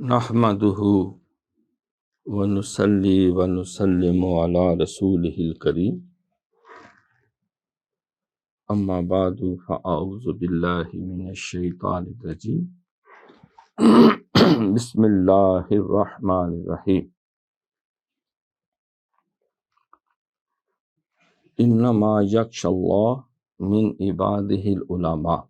نحمده ونصلي ونسلم على رسوله الكريم اما بعد فاعوذ بالله من الشیطان الرجیم بسم اللہ الرحمن الرحیم انما یخشی اللہ من عباده العلماء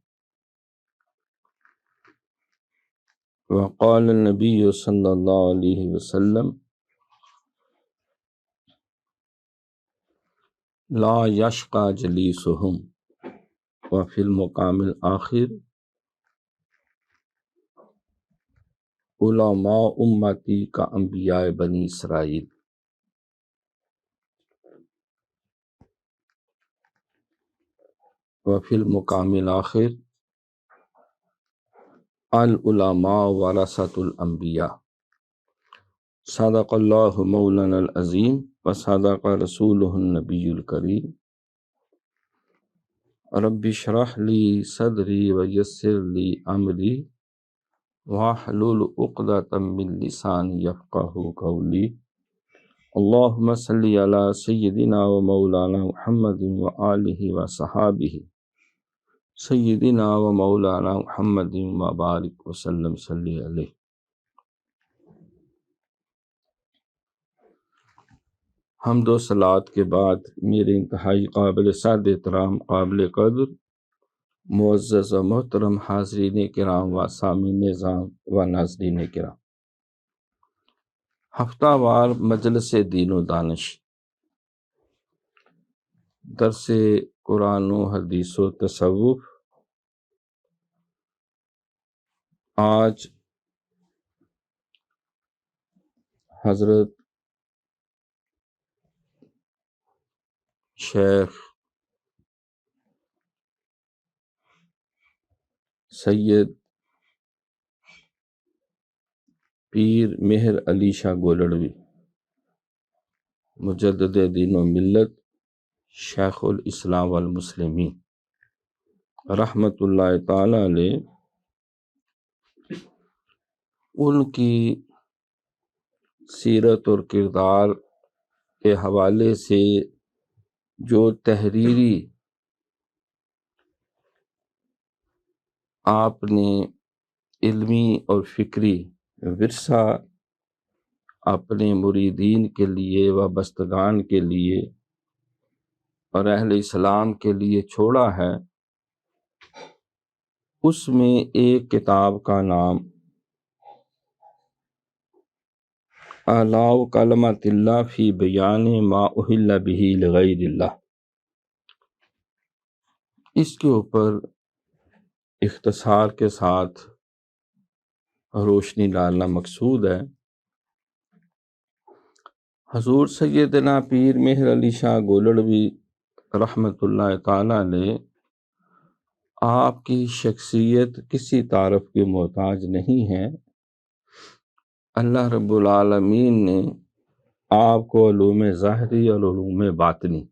وقال النبی صلی اللہ علیہ وسلم لا یشقى جلیسهم وفی المقام الآخر علماء امتی کا انبیاء بنی اسرائیل۔ وفی المقام الآخر العلماء ورثۃ الانبیاء۔ صدق اللہ مولانا العظیم وصدق رسولہ النبی الکریم۔ رب اشرح لی صدری ویسر لی امری واحلل عقدۃ من لسانی یفقہوا قولی۔ اللہم صلی علی سیدنا و مولانا محمد وآلہ وصحابہ سیدنا و مولانا محمد وبارک وسلم صلی علیہ۔ حمد و صلوات کے بعد میرے انتہائی قابل صد احترام، قابل قدر، معزز و محترم حاضرین کرام و سامعین نظام و ناظرین کرام، ہفتہ وار مجلس دین و دانش، درس قرآن و حدیث و تصوف۔ آج حضرت شیخ سید پیر مہر علی شاہ گولڑوی مجدد دین و ملت، شیخ الاسلام والمسلمین رحمۃ اللہ تعالی علیہ، ان کی سیرت اور کردار کے حوالے سے جو تحریری آپ نے علمی اور فکری ورثہ اپنے مریدین کے لیے، وابستگان کے لیے اور اہل اسلام کے لیے چھوڑا ہے، اس میں ایک کتاب کا نام اعلاء کلمۃ اللہ فی بیان ما احل بہ لغیر اللہ۔ اس کے اوپر اختصار کے ساتھ روشنی ڈالنا مقصود ہے۔ حضور سیدنا پیر مہر علی شاہ گولڑوی رحمۃ اللہ تعالی علیہ، آپ کی شخصیت کسی تعارف کی محتاج نہیں ہے۔ اللہ رب العالمین نے آپ کو علوم ظاہری اور علوم باطنی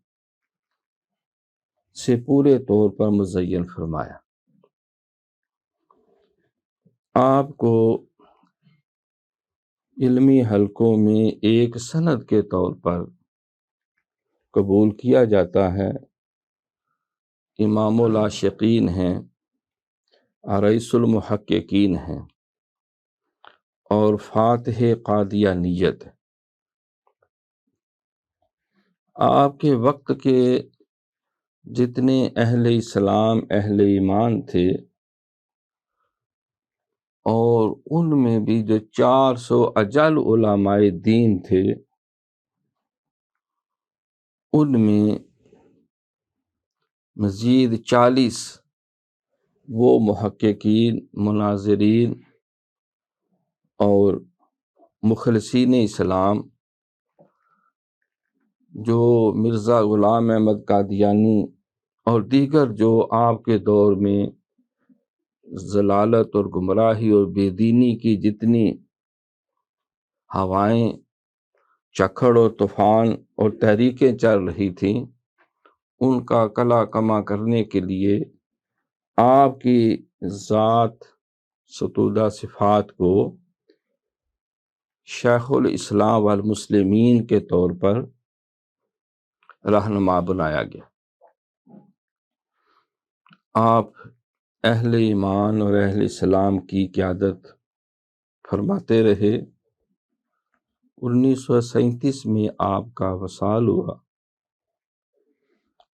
سے پورے طور پر مزین فرمایا۔ آپ کو علمی حلقوں میں ایک سند کے طور پر قبول کیا جاتا ہے۔ امام العاشقین ہیں، رئیس المحققین ہیں اور فاتح قادیانیت۔ آپ کے وقت کے جتنے اہل اسلام، اہل ایمان تھے، اور ان میں بھی جو 400 اجل علماء دین تھے، ان میں مزید 40 وہ محققین، مناظرین اور مخلصین اسلام جو مرزا غلام احمد قادیانی اور دیگر جو آپ کے دور میں ضلالت اور گمراہی اور بے دینی کی جتنی ہوائیں، چکھڑ اور طوفان اور تحریکیں چل رہی تھیں، ان کا کلا کما کرنے کے لیے آپ کی ذات ستودہ صفات کو شیخ الاسلام والمسلمین کے طور پر رہنما بنایا گیا۔ آپ اہل ایمان اور اہل اسلام کی قیادت فرماتے رہے۔ 1937 میں آپ کا وصال ہوا۔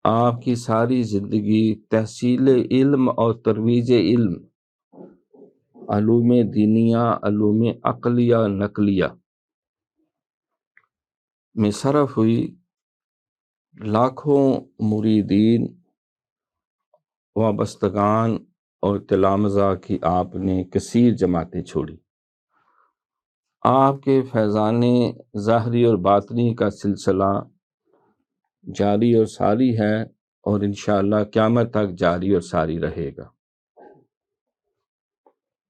آپ کی ساری زندگی تحصیل علم اور ترویج علم، علوم دینیہ، علوم عقلیہ، نقلیہ میں صرف ہوئی۔ لاکھوں مریدین، وابستگان اور تلامذہ کی آپ نے کثیر جماعتیں چھوڑی۔ آپ کے فیضان ظاہری اور باطنی کا سلسلہ جاری اور ساری ہے، اور انشاءاللہ قیامت تک جاری اور ساری رہے گا۔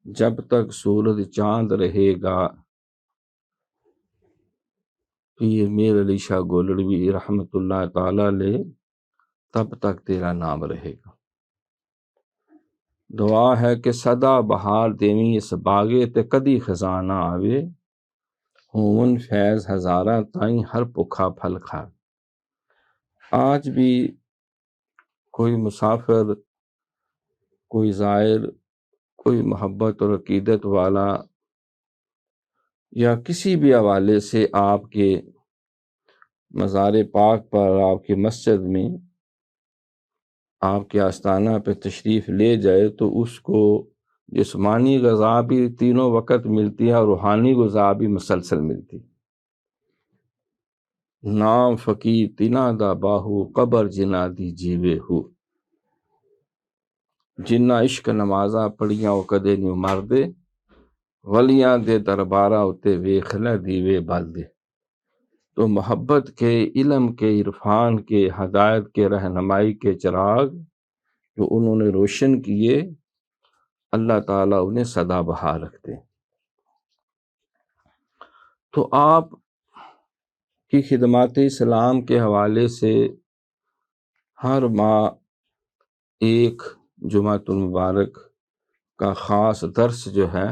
جب تک سورج چاند رہے گا، پیر میر علی شاہ گولڑوی رحمت اللہ تعالی علیہ، تب تک تیرا نام رہے گا۔ دعا ہے کہ صدا بہار دیویں اس باغے تے کدی خزاں نہ آوے، ہون فیض ہزاراں تائیں ہر بھکھا پھل کھا۔ آج بھی کوئی مسافر، کوئی زائر، کوئی محبت اور عقیدت والا یا کسی بھی حوالے سے آپ کے مزار پاک پر، آپ کی مسجد میں، آپ کے آستانہ پہ تشریف لے جائے تو اس کو جسمانی غذا بھی تینوں وقت ملتی ہے اور روحانی غذا بھی مسلسل ملتی۔ نام فقیر تینا دا باہو، قبر جنا دی جیوے ہو۔ جنہ عشق نمازاں پڑھیاں وہ کدے نہیں مر دے، ولیاں دے درباراں اتے ویکھ لے دیوے بل دے۔ تو محبت کے، علم کے، عرفان کے، ہدایت کے، رہنمائی کے چراغ جو انہوں نے روشن کیے، اللہ تعالیٰ انہیں سدا بہار رکھتے ہیں۔ تو آپ کی خدمات اسلام کے حوالے سے ہر ماہ ایک جمعۃ المبارک کا خاص درس جو ہے،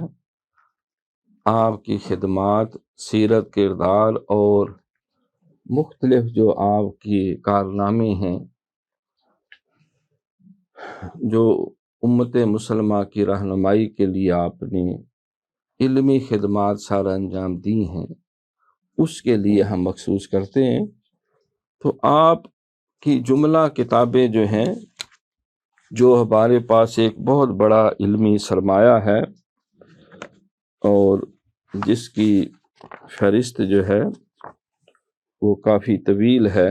آپ کی خدمات، سیرت، کردار اور مختلف جو آپ کی کارنامے ہیں، جو امت مسلمہ کی رہنمائی کے لیے آپ نے علمی خدمات سارا انجام دی ہیں، اس کے لیے ہم مخصوص کرتے ہیں۔ تو آپ کی جملہ کتابیں جو ہیں، جو ہمارے پاس ایک بہت بڑا علمی سرمایہ ہے، اور جس کی فہرست جو ہے وہ کافی طویل ہے۔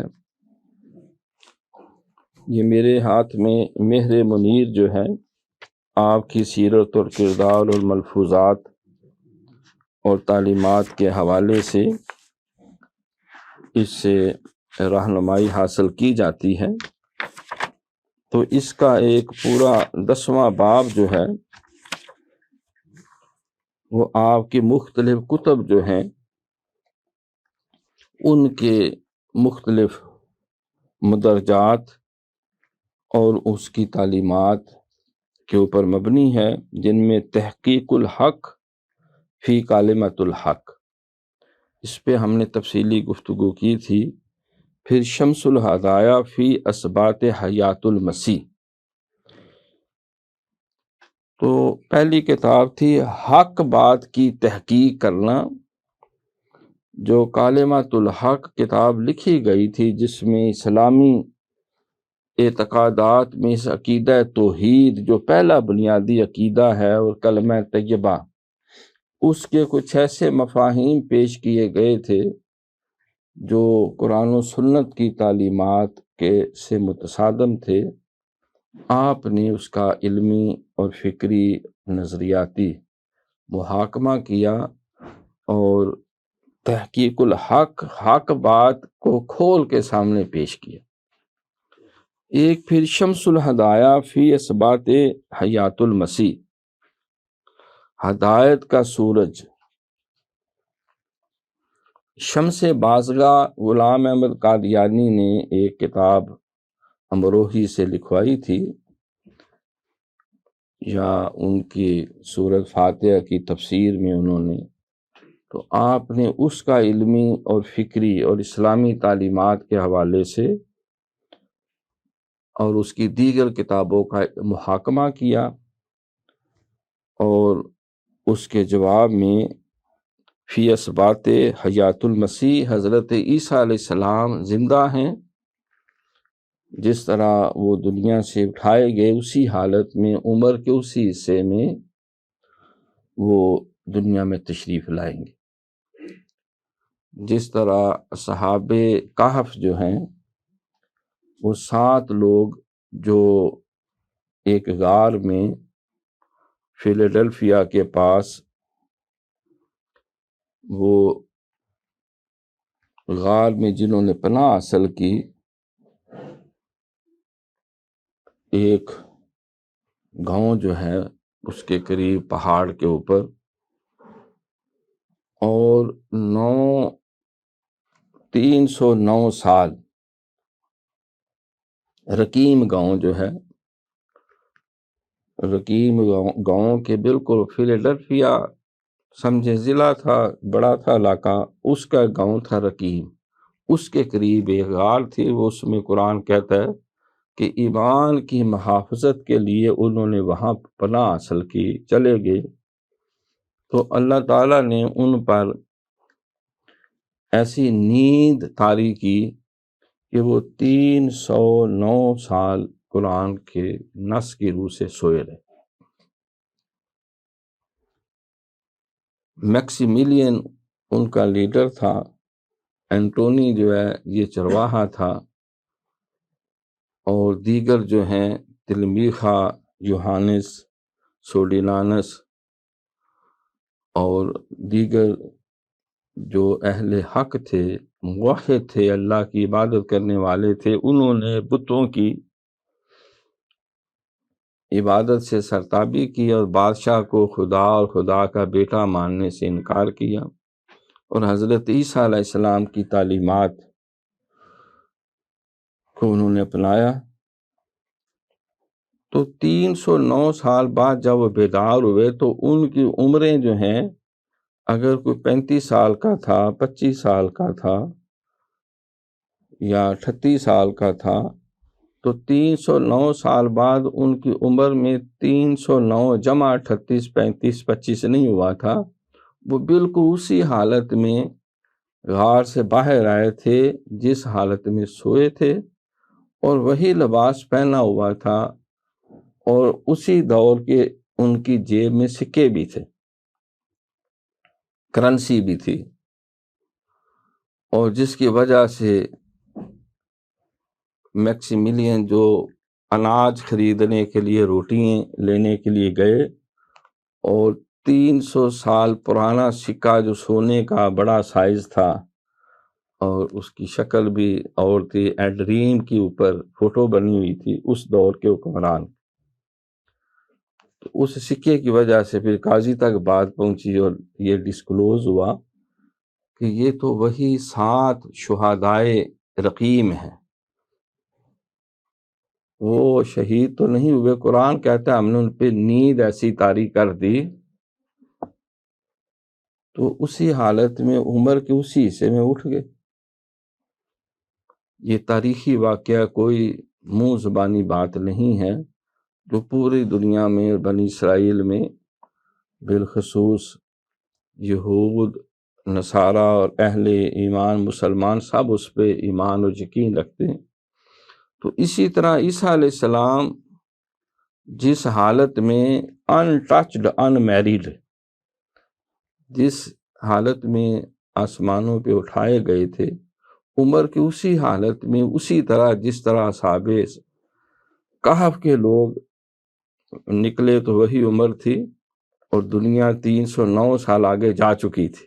یہ میرے ہاتھ میں مہر منیر جو ہے، آپ کی سیرت اور کردار اور ملفوظات اور تعلیمات کے حوالے سے اس سے رہنمائی حاصل کی جاتی ہے۔ تو اس کا ایک پورا 10واں باب جو ہے، وہ آپ کی مختلف کتب جو ہیں ان کے مختلف مدرجات اور اس کی تعلیمات کے اوپر مبنی ہے، جن میں تحقیق الحق فی کلمۃ الحق، اس پہ ہم نے تفصیلی گفتگو کی تھی۔ پھر شمس الہدایہ فی اثبات حیات المسیح، تو پہلی کتاب تھی حق بات کی تحقیق کرنا، جو کلمۃ الحق کتاب لکھی گئی تھی، جس میں اسلامی اعتقادات میں اس عقیدہ توحید جو پہلا بنیادی عقیدہ ہے اور کلمہ طیبہ، اس کے کچھ ایسے مفاہیم پیش کیے گئے تھے جو قرآن و سنت کی تعلیمات کے سے متصادم تھے۔ آپ نے اس کا علمی اور فکری نظریاتی محاکمہ کیا اور تحقیق الحق، حق بات کو کھول کے سامنے پیش کیا۔ ایک پھر شمس الہدایہ فی اثبات حیات المسیح، ہدایت کا سورج۔ شمس بازگاہ غلام احمد قادیانی نے ایک کتاب امروہی سے لکھوائی تھی، یا ان کی سورۃ فاتحہ کی تفسیر میں انہوں نے تو آپ نے اس کا علمی اور فکری اور اسلامی تعلیمات کے حوالے سے اور اس کی دیگر کتابوں کا محاکمہ کیا، اور اس کے جواب میں فی اثبات حیات المسیح، حضرت عیسیٰ علیہ السلام زندہ ہیں، جس طرح وہ دنیا سے اٹھائے گئے اسی حالت میں عمر کے اسی حصے میں وہ دنیا میں تشریف لائیں گے۔ جس طرح اصحاب کہف جو ہیں وہ 7 لوگ جو ایک غار میں فیلاڈلفیا کے پاس وہ غار میں جنہوں نے پناہ حاصل کی، ایک گاؤں جو ہے اس کے قریب پہاڑ کے اوپر، اور 309 سال رقیم گاؤں جو ہے، رقیم گاؤں کے بالکل فیلاڈلفیا سمجھے ضلع تھا، بڑا تھا علاقہ، اس کا گاؤں تھا رقیم، اس کے قریب ایک غار تھی۔ وہ اس میں قرآن کہتا ہے کہ ایمان کی محافظت کے لیے انہوں نے وہاں پناہ حاصل کی، چلے گئے، تو اللہ تعالیٰ نے ان پر ایسی نیند طاری کی کہ وہ 309 سال قرآن کے نص کی روح سے سوئے رہے۔ میکسیملین ان کا لیڈر تھا، اینٹونی جو ہے یہ چرواہا تھا، اور دیگر جو ہیں تلمیخا، یوہانس، سوڈینانس اور دیگر جو اہل حق تھے، موحد تھے، اللہ کی عبادت کرنے والے تھے، انہوں نے بتوں کی عبادت سے سرتابی کی اور بادشاہ کو خدا اور خدا کا بیٹا ماننے سے انکار کیا، اور حضرت عیسیٰ علیہ السلام کی تعلیمات کو انہوں نے اپنایا۔ تو 309 سال بعد جب وہ بیدار ہوئے تو ان کی عمریں جو ہیں، اگر کوئی 35 سال کا تھا، 25 سال کا تھا یا 38 سال کا تھا، تو 309 سال بعد ان کی عمر میں 309 جمع 38 35 25 نہیں ہوا تھا، وہ بالکل اسی حالت میں غار سے باہر آئے تھے جس حالت میں سوئے تھے، اور وہی لباس پہنا ہوا تھا، اور اسی دور کے ان کی جیب میں سکے بھی تھے، کرنسی بھی تھی، اور جس کی وجہ سے میکسیملین جو اناج خریدنے کے لیے، روٹیاں لینے کے لیے گئے، اور 300 سال پرانا سکہ جو سونے کا بڑا سائز تھا اور اس کی شکل بھی اور تھی، ایڈریم کی اوپر فوٹو بنی ہوئی تھی اس دور کے حکمران، تو اس سکے کی وجہ سے پھر قاضی تک بات پہنچی اور یہ ڈسکلوز ہوا کہ یہ تو وہی 7 شہدائے رقیم ہیں، وہ شہید تو نہیں ہوئے۔ قرآن کہتا ہے ہم نے ان پہ نیند ایسی طاری کر دی، تو اسی حالت میں عمر کے اسی حصے میں اٹھ گئے۔ یہ تاریخی واقعہ کوئی منہ زبانی بات نہیں ہے، جو پوری دنیا میں بنی اسرائیل میں بالخصوص یہود، نصارہ اور اہل ایمان مسلمان سب اس پہ ایمان اور یقین رکھتے ہیں۔ تو اسی طرح عیسیٰ علیہ السلام جس حالت میں ان ٹچڈ ان میریڈ، جس حالت میں آسمانوں پہ اٹھائے گئے تھے، عمر کی اسی حالت میں، اسی طرح جس طرح اصحاب کہف کے لوگ نکلے تو وہی عمر تھی، اور دنیا 309 سال آگے جا چکی تھی،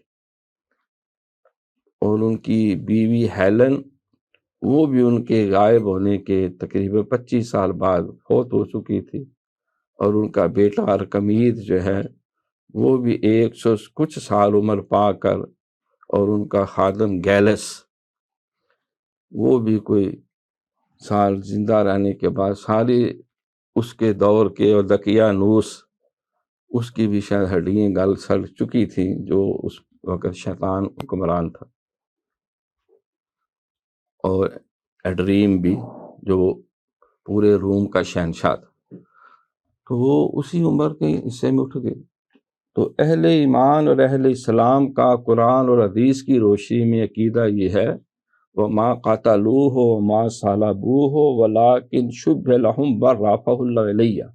اور ان کی بیوی ہیلن وہ بھی ان کے غائب ہونے کے تقریباً 25 سال بعد فوت ہو چکی تھی، اور ان کا بیٹا ارکمید جو ہے وہ بھی 100 کچھ سال عمر پا کر، اور ان کا خادم گیلس وہ بھی کوئی سال زندہ رہنے کے بعد سارے اس کے دور کے، اور دقیانوس اس کی بھی شاید ہڈیاں گل سڑ چکی تھیں جو اس وقت شیطان حکمران تھا، اور ایڈریم بھی جو پورے روم کا شہنشاہ تھا، تو وہ اسی عمر کے حصے میں اٹھ گئے۔ تو اہل ایمان اور اہل اسلام کا قرآن اور حدیث کی روشنی میں عقیدہ یہ ہے، وَمَا قَتَلُوهُ وَمَا صَلَبُوهُ وَلَٰكِنْ شُبِّهَ لَهُمْ بَلْ رَفَعَهُ اللَّهُ إِلَيْهِ۔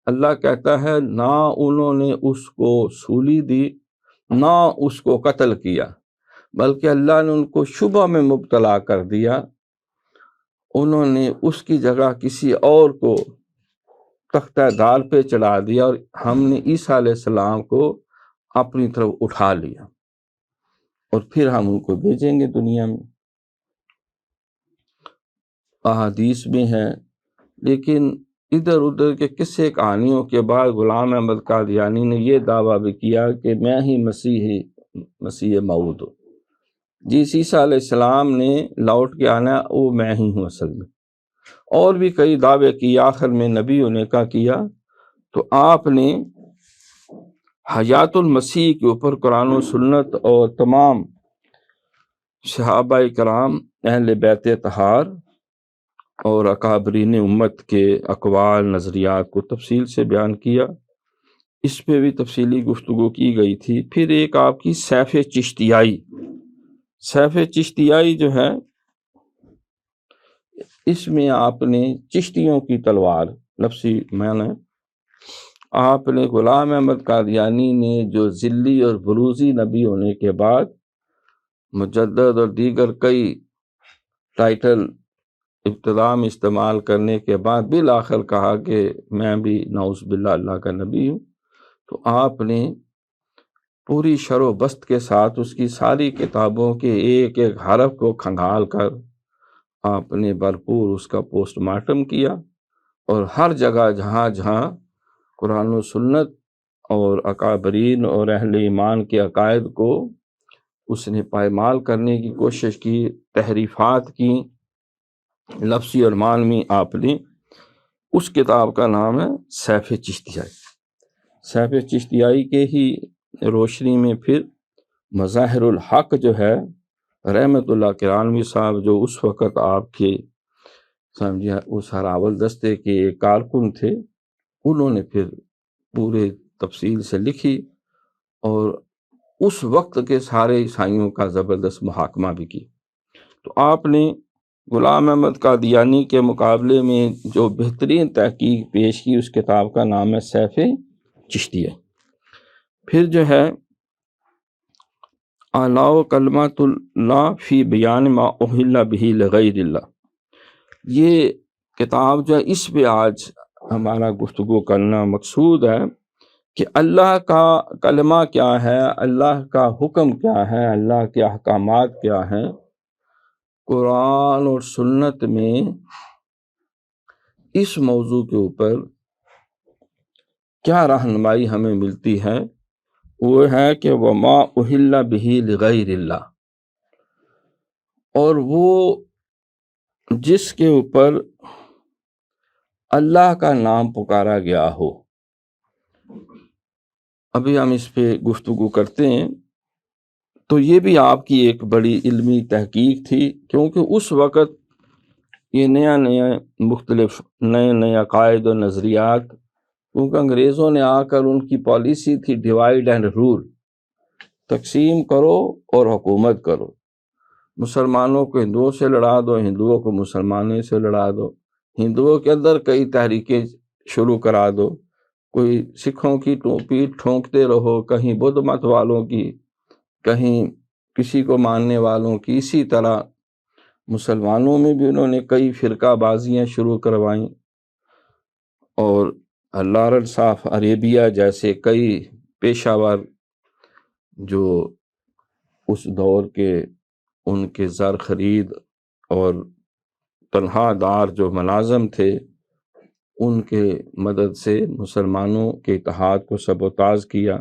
اللہ کہتا ہے نہ انہوں نے اس کو سولی دی، نہ اس کو قتل کیا، بلکہ اللہ نے ان کو شبہ میں مبتلا کر دیا، انہوں نے اس کی جگہ کسی اور کو تختہ دار پہ چڑھا دیا، اور ہم نے عیسیٰ علیہ السلام کو اپنی طرف اٹھا لیا، اور پھر ہم ان کو بھیجیں گے دنیا میں۔ احادیث میں ہے، لیکن ادھر ادھر کے قصے کہانیوں کے بعد غلام احمد قادیانی نے یہ دعویٰ بھی کیا کہ میں ہی مسیح موعود ہوں۔ جس عیسیٰ علیہ السلام نے لوٹ کے آنا وہ میں ہی ہوں اصل میں، اور بھی کئی دعوے کی، آخر میں نبی ہونے کا کیا۔ تو آپ نے حیات المسیح کے اوپر قرآن و سنت اور تمام صحابہ کرام، اہل بیت اطہار اور اکابرین امت کے اقوال نظریات کو تفصیل سے بیان کیا، اس پہ بھی تفصیلی گفتگو کی گئی تھی۔ پھر ایک آپ کی سیف چشتیائی، سیف چشتیائی جو ہے، اس میں آپ نے چشتیوں کی تلوار لفظی معنی، آپ نے غلام احمد قادیانی نے جو ذلی اور بروزی نبی ہونے کے بعد مجدد اور دیگر کئی ٹائٹل ابتدا میں استعمال کرنے کے بعد بالآخر کہا کہ میں بھی نعوذ باللہ اللہ کا نبی ہوں، تو آپ نے پوری شر و بست کے ساتھ اس کی ساری کتابوں کے ایک ایک حرف کو کھنگال کر آپ نے بھرپور اس کا پوسٹ مارٹم کیا، اور ہر جگہ جہاں جہاں قرآن و سنت اور اکابرین اور اہل ایمان کے عقائد کو اس نے پائمال کرنے کی کوشش کی، تحریفات کی لفظی اور معنوی، آپ نے اس کتاب کا نام ہے سیف چشتیائی۔ سیف چشتیائی کے ہی روشنی میں پھر مظاہر الحق جو ہے، رحمت اللہ کرانوی صاحب جو اس وقت آپ کے سمجھے اس ہراول دستے کے ایک کارکن تھے، انہوں نے پھر پورے تفصیل سے لکھی، اور اس وقت کے سارے عیسائیوں کا زبردست محاکمہ بھی کی۔ تو آپ نے غلام احمد قادیانی کے مقابلے میں جو بہترین تحقیق پیش کی، اس کتاب کا نام ہے سیف چشتیہ۔ پھر جو ہے اعلیٰ کلمۃ اللہ فی بیان ما احل بہ لغیر اللہ، یہ کتاب جو ہے اس پہ آج ہمارا گفتگو کرنا مقصود ہے کہ اللہ کا کلمہ کیا ہے، اللہ کا حکم کیا ہے، اللہ کے احکامات کیا ہیں، قرآن اور سنت میں اس موضوع کے اوپر کیا رہنمائی ہمیں ملتی ہے۔ وہ ہے کہ وما احل بہ لغیر اللہ، اور وہ جس کے اوپر اللہ کا نام پکارا گیا ہو۔ ابھی ہم اس پہ گفتگو کرتے ہیں، تو یہ بھی آپ کی ایک بڑی علمی تحقیق تھی، کیونکہ اس وقت یہ نیا مختلف نئے عقائد و نظریات، کیونکہ انگریزوں نے آ کر ان کی پالیسی تھی ڈیوائیڈ اینڈ رول، تقسیم کرو اور حکومت کرو، مسلمانوں کو ہندوؤں سے لڑا دو، ہندوؤں کو مسلمانوں سے لڑا دو، ہندوؤں کے اندر کئی تحریکیں شروع کرا دو، کوئی سکھوں کی ٹوپی ٹھونکتے رہو، کہیں بدھ مت والوں کی، کہیں کسی کو ماننے والوں کی، اسی طرح مسلمانوں میں بھی انہوں نے کئی فرقہ بازیاں شروع کروائیں، اور لارڈ صاف عریبیہ جیسے کئی پیشہ ور جو اس دور کے ان کے زر خرید اور تنخواہ دار جو ملازم تھے، ان کے مدد سے مسلمانوں کے اتحاد کو سبوتاژ کیا،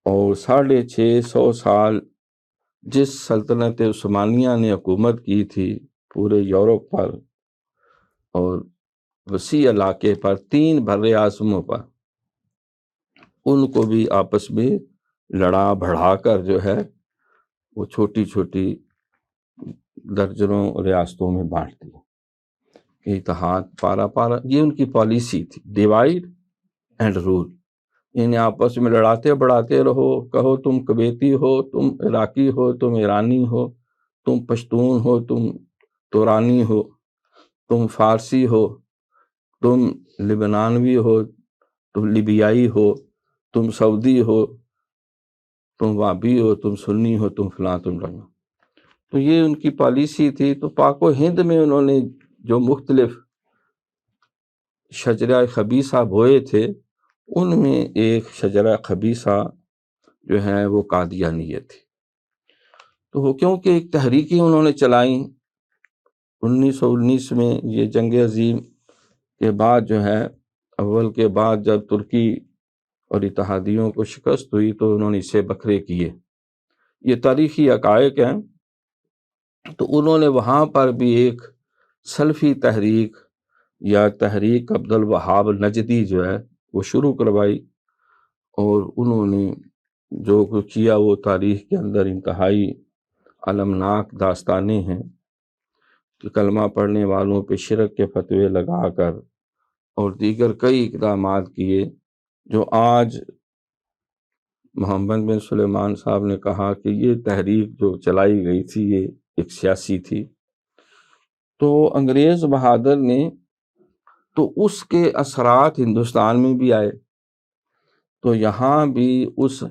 اور 650 سال جس سلطنت عثمانیہ نے حکومت کی تھی پورے یورپ پر اور وسیع علاقے پر، 3 بر اعظموں پر، ان کو بھی آپس میں لڑا بڑھا کر جو ہے وہ چھوٹی چھوٹی درجنوں ریاستوں میں بانٹ دیا کہ اتحاد پارا پارا، یہ ان کی پالیسی تھی، ڈیوائڈ اینڈ رول، یعنی آپس میں لڑاتے بڑھاتے رہو، کہو تم کویتی ہو، تم عراقی ہو، تم ایرانی ہو، تم پشتون ہو، تم تورانی ہو، تم فارسی ہو، تم لبنانوی ہو، تم لیبیائی ہو، تم سعودی ہو، تم وابی ہو، تم سنی ہو، تم فلاں، تم رنگ۔ تو یہ ان کی پالیسی تھی۔ تو پاک و ہند میں انہوں نے جو مختلف شجرہ خبیثہ بوئے تھے، ان میں ایک شجرہ خبیثہ جو ہے وہ قادیانیت تھی۔ تو وہ کیونکہ ایک تحریکیں انہوں نے چلائیں 1919 میں، یہ جنگ عظیم کے بعد جو ہے، اول کے بعد جب ترکی اور اتحادیوں کو شکست ہوئی تو انہوں نے اسے بکھرے کیے، یہ تاریخی حقائق ہیں۔ تو انہوں نے وہاں پر بھی ایک سلفی تحریک یا تحریک عبد الوہاب نجدی جو ہے وہ شروع کروائی، اور انہوں نے جو کچھ کیا وہ تاریخ کے اندر انتہائی المناک داستانیں ہیں کہ کلمہ پڑھنے والوں پہ شرک کے فتوے لگا کر اور دیگر کئی اقدامات کیے، جو آج محمد بن سلیمان صاحب نے کہا کہ یہ تحریک جو چلائی گئی تھی یہ ایک سیاسی تھی۔ تو انگریز بہادر نے تو اس کے اثرات ہندوستان میں بھی آئے، تو یہاں بھی اس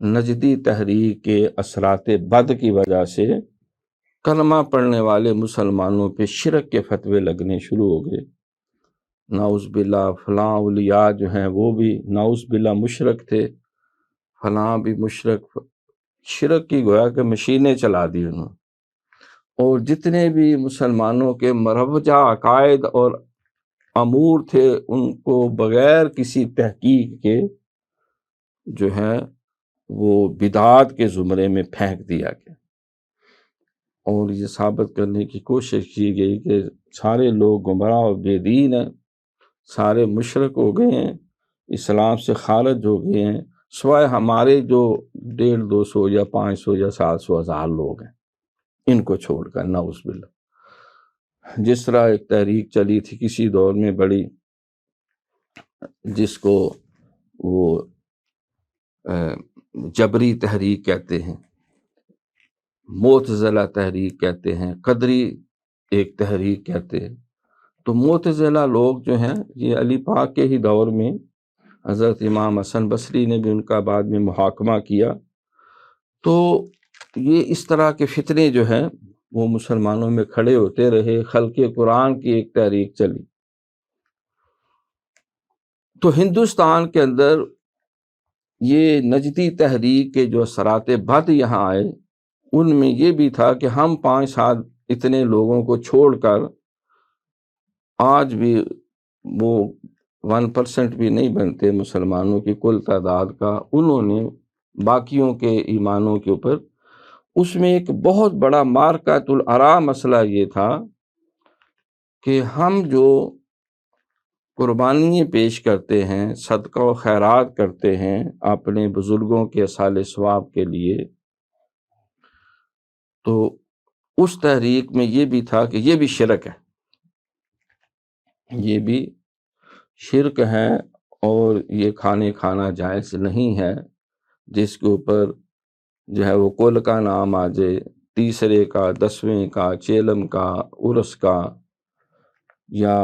نجدی تحریک کے اثرات بد کی وجہ سے کلمہ پڑھنے والے مسلمانوں پہ شرک کے فتوے لگنے شروع ہو گئے۔ نعوذ باللہ فلاں اولیاء جو ہیں وہ بھی نعوذ باللہ مشرک تھے، فلاں بھی مشرک، شرک کی گویا کہ مشینیں چلا دی انہوں، اور جتنے بھی مسلمانوں کے مروجہ عقائد اور امور تھے ان کو بغیر کسی تحقیق کے جو ہے وہ بدعات کے زمرے میں پھینک دیا گیا، اور یہ ثابت کرنے کی کوشش کی گئی کہ سارے لوگ گمراہ اور بے دین ہیں، سارے مشرک ہو گئے ہیں، اسلام سے خارج ہو گئے ہیں، سوائے ہمارے جو 150 200 یا 500 یا 700 1000 لوگ ہیں، ان کو چھوڑ کر نعوذ باللہ۔ جس طرح ایک تحریک چلی تھی کسی دور میں بڑی، جس کو وہ جبری تحریک کہتے ہیں، معتزلہ تحریک کہتے ہیں، قدری ایک تحریک کہتے ہیں۔ تو معتزلہ لوگ جو ہیں یہ علی پاک کے ہی دور میں حضرت امام حسن بصری نے بھی ان کا بعد میں محاکمہ کیا، تو یہ اس طرح کے فتنے جو ہیں وہ مسلمانوں میں کھڑے ہوتے رہے، خلق قرآن کی ایک تحریک چلی۔ تو ہندوستان کے اندر یہ نجدی تحریک کے جو اثرات بد یہاں آئے، ان میں یہ بھی تھا کہ ہم 5 7 اتنے لوگوں کو چھوڑ کر آج بھی وہ 1% بھی نہیں بنتے مسلمانوں کی کل تعداد کا، انہوں نے باقیوں کے ایمانوں کے اوپر، اس میں ایک بہت بڑا مارکۃ الارا مسئلہ یہ تھا کہ ہم جو قربانیاں پیش کرتے ہیں، صدقہ و خیرات کرتے ہیں اپنے بزرگوں کے اصالِ ثواب کے لیے، تو اس تحریک میں یہ بھی تھا کہ یہ بھی شرک ہے، یہ بھی شرک ہے، اور یہ کھانا جائز نہیں ہے جس کے اوپر جو ہے وہ کل کا نام آ جائے، تیسرے کا، 10ویں کا، چیلم کا، عرس کا، یا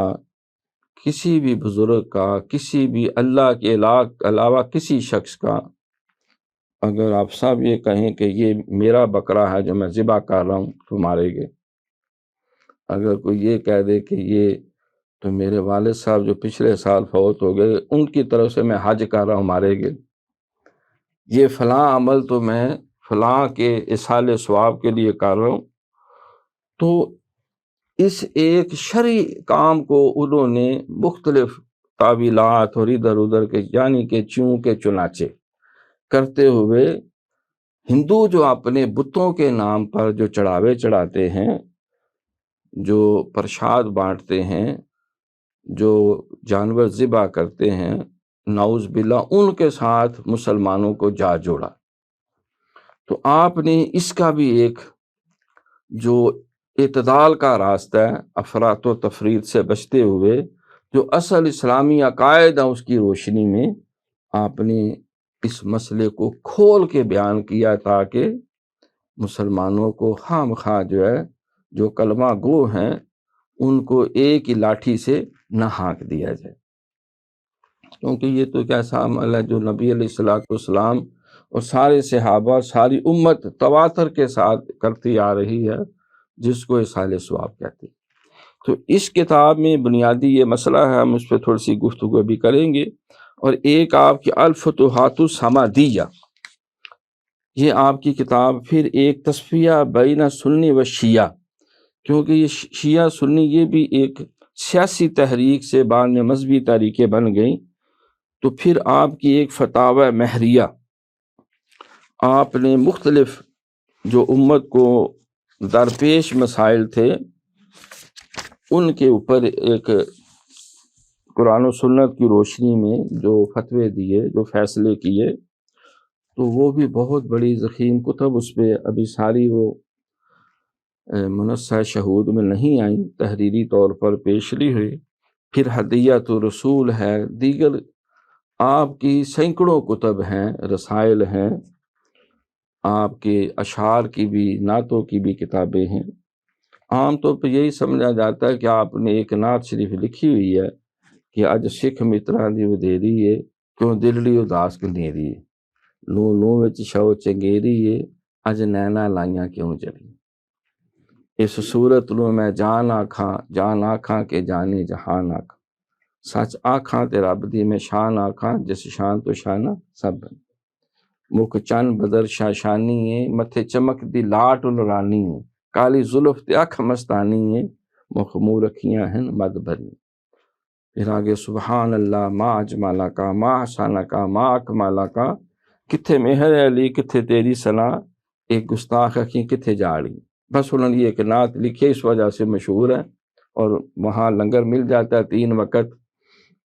کسی بھی بزرگ کا، کسی بھی اللہ کے علاوہ کسی شخص کا، اگر آپ سب یہ کہیں کہ یہ میرا بکرا ہے جو میں ذبح کر رہا ہوں تو مارے گے۔ اگر کوئی یہ کہہ دے کہ یہ تو میرے والد صاحب جو پچھلے سال فوت ہو گئے ان کی طرف سے میں حج کر رہا ہوں، مارے گے۔ یہ فلاں عمل تو میں فلاں کے اصالِ ثواب کے لیے کر رہا ہوں، تو اس ایک شرعی کام کو انہوں نے مختلف تعویلات اور ادھر ادھر کے یعنی کہ چوں کے چنانچے کرتے ہوئے، ہندو جو اپنے بتوں کے نام پر جو چڑھاوے چڑھاتے ہیں، جو پرشاد بانٹتے ہیں، جو جانور ذبح کرتے ہیں، نعوذ باللہ ان کے ساتھ مسلمانوں کو جا جوڑا۔ تو آپ نے اس کا بھی ایک جو اعتدال کا راستہ ہے، افراط و تفریط سے بچتے ہوئے جو اصل اسلامی عقائد ہیں اس کی روشنی میں آپ نے اس مسئلے کو کھول کے بیان کیا تاکہ مسلمانوں کو خام خواہ جو ہے جو کلمہ گو ہیں ان کو ایک ہی لاٹھی سے نہ ہانک دیا جائے، کیونکہ یہ تو ایک ایسا عمل ہے جو نبی علیہ السلام اور سارے صحابہ ساری امت تواتر کے ساتھ کرتی آ رہی ہے، جس کو اصحال ثواب کہتے ہیں۔ تو اس کتاب میں بنیادی یہ مسئلہ ہے، ہم اس پہ تھوڑی سی گفتگو بھی کریں گے۔ اور ایک آپ کی الفتوحات الصمدیہ، یہ آپ کی کتاب پھر ایک تصفیہ بین سنی و شیعہ، کیونکہ یہ شیعہ سنی یہ بھی ایک سیاسی تحریک سے بعد میں مذہبی تحریکیں بن گئیں، تو پھر آپ کی ایک فتاوی مہریہ، آپ نے مختلف جو امت کو درپیش مسائل تھے ان کے اوپر ایک قرآن و سنت کی روشنی میں جو فتوے دیے، جو فیصلے کیے، تو وہ بھی بہت بڑی ضخیم کتب اس پہ ابھی ساری وہ منصہ شہود میں نہیں آئیں، تحریری طور پر پیشری ہوئی۔ پھر ہدیۃ رسول ہے، دیگر آپ کی سینکڑوں کتب ہیں، رسائل ہیں، آپ کے اشعار کی بھی، نعتوں کی بھی کتابیں ہیں۔ عام طور پہ یہی سمجھا جاتا ہے کہ آپ نے ایک نعت شریف لکھی ہوئی ہے کہ اج سکھ متراں دی ودیری ہے کیوں دلڑی اداس کنیری ہے، لو لو وچ شو چنگیری ہے اج نینا لائیاں کیوں جڑی، اس صورت نو میں جان آکھاں کہ جانے جہان آکھاں، سچ آکھاں تے رب دی میں شان آکھاں جس شان تو شانہ سب، مکھ چن بدر شاشانی ہے متھے چمک دی لاٹ الرانی ہے، کالی زلف تے اکھ مستانی ہے مکھ منہ رکھیاں ہیں مد بھری۔ پھر آگے سبحان اللہ ما اجمالا کا ما حسانہ کا ما اکمالا کا، کتھے مہر علی کتھے تیری ثنا، ایک گستاخ اکھیں کتھے جاڑی۔ بس انہوں نے ایک نعت لکھی اس وجہ سے مشہور ہے، اور وہاں لنگر مل جاتا ہے 3 وقت،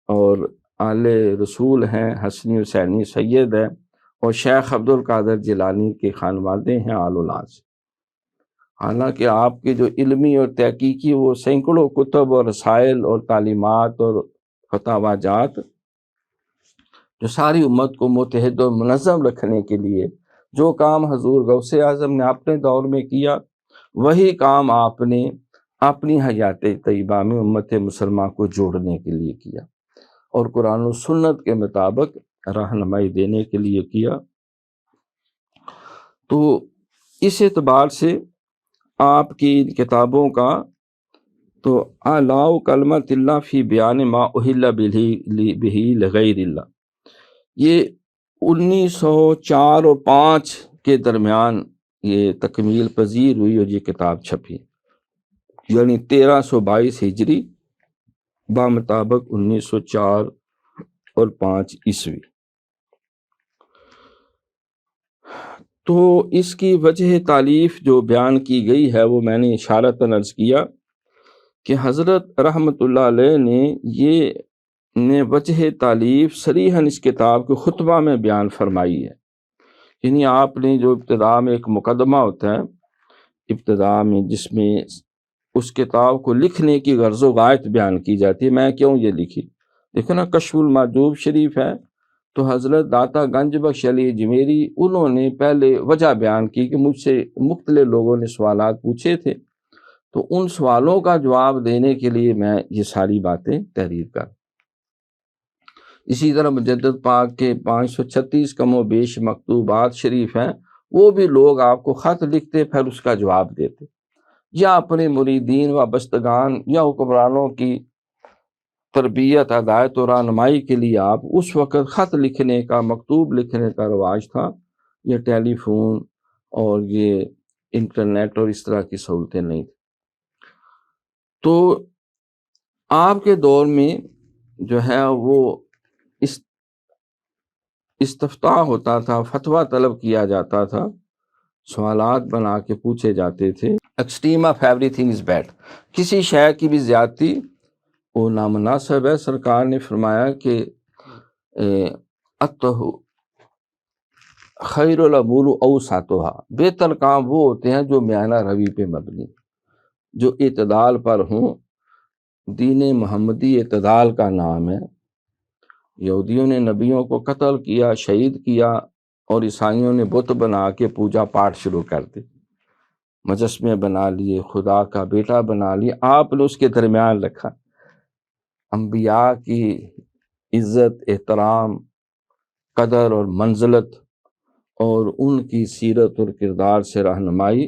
اور آل رسول ہیں، حسنی حسینی سید ہے، اور شیخ عبد القادر جیلانی کے خانوادے ہیں آل اولاد سے۔ حالانکہ آپ کے جو علمی اور تحقیقی وہ سینکڑوں کتب اور رسائل اور تعلیمات اور فتاوی جات جو ساری امت کو متحد اور منظم رکھنے کے لیے جو کام حضور غوث اعظم نے اپنے دور میں کیا، وہی کام آپ نے اپنی حیات طیبہ میں امت مسلمہ کو جوڑنے کے لیے کیا اور قرآن و سنت کے مطابق رہنمائی دینے کے لیے کیا۔ تو اس اعتبار سے آپ کی کتابوں کا تو اعلاء کلمۃ اللہ فی بیان ما احل بہ لغیر اللہ، یہ 1904 اور 5 کے درمیان یہ تکمیل پذیر ہوئی اور یہ کتاب چھپی، یعنی 1322 ہجری بمطابق 1904 اور 5 عیسوی۔ تو اس کی وجہ تالیف جو بیان کی گئی ہے وہ میں نے اشارتاً عرض کیا کہ حضرت رحمت اللہ علیہ نے وجہ تالیف صریحاً اس کتاب کے خطبہ میں بیان فرمائی ہے، یعنی آپ نے جو ابتداء میں ایک مقدمہ ہوتا ہے ابتداء میں جس میں اس کتاب کو لکھنے کی غرض و غایت بیان کی جاتی ہے، میں کیوں یہ لکھی، دیکھو نا کشف المحجوب شریف ہے تو حضرت داتا گنج بخش علی اجمیری انہوں نے پہلے وجہ بیان کی کہ مجھ سے مختلف لوگوں نے سوالات پوچھے تھے، تو ان سوالوں کا جواب دینے کے لیے میں یہ ساری باتیں تحریر کر۔ اسی طرح مجدد پاک کے 536 کم و بیش مکتوبات شریف ہیں، وہ بھی لوگ آپ کو خط لکھتے پھر اس کا جواب دیتے، یا اپنے مریدین و بستگان یا حکمرانوں کی تربیت ہدایت و رہنمائی کے لیے آپ اس وقت خط لکھنے کا مکتوب لکھنے کا رواج تھا، یہ ٹیلی فون اور یہ انٹرنیٹ اور اس طرح کی سہولتیں نہیں تھیں۔ تو آپ کے دور میں جو ہے وہ استفتاء ہوتا تھا، فتویٰ طلب کیا جاتا تھا، سوالات بنا کے پوچھے جاتے تھے۔ Extreme of every thing is bad, کسی شے کی بھی زیادتی وہ نامناسب ہے۔ سرکار نے فرمایا کہ خیر الامور اوسطها، بہتر کام وہ ہوتے ہیں جو میانہ روی پہ مبنی، جو اعتدال پر ہوں۔ دین محمدی اعتدال کا نام ہے۔ یہودیوں نے نبیوں کو قتل کیا، شہید کیا، اور عیسائیوں نے بت بنا کے پوجا پاٹ شروع کر دی، مجسمے بنا لیے، خدا کا بیٹا بنا لیا۔ آپ نے اس کے درمیان رکھا، انبیاء کی عزت، احترام، قدر اور منزلت اور ان کی سیرت اور کردار سے رہنمائی،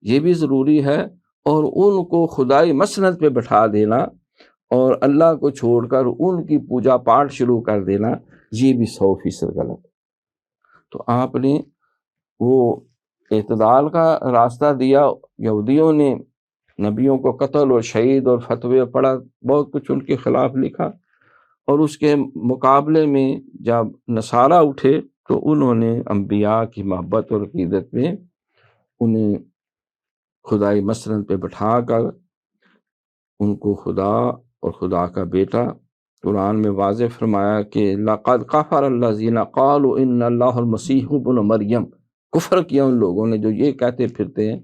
یہ بھی ضروری ہے۔ اور ان کو خدائی مسند پہ بٹھا دینا اور اللہ کو چھوڑ کر ان کی پوجا پاٹ شروع کر دینا، یہ بھی 100% غلط۔ تو آپ نے وہ اعتدال کا راستہ دیا۔ یہودیوں نے نبیوں کو قتل اور شہید اور فتوے پڑھا، بہت کچھ ان کے خلاف لکھا، اور اس کے مقابلے میں جب نصارہ اٹھے تو انہوں نے انبیاء کی محبت اور عقیدت میں انہیں خدائی مسند پہ بٹھا کر ان کو خدا اور خدا کا بیٹا، قرآن میں واضح فرمایا کہ لقد کفر الذین قالوا ان اللہ المسیح ابن مریم، کفر کیا ان لوگوں نے جو یہ کہتے پھرتے ہیں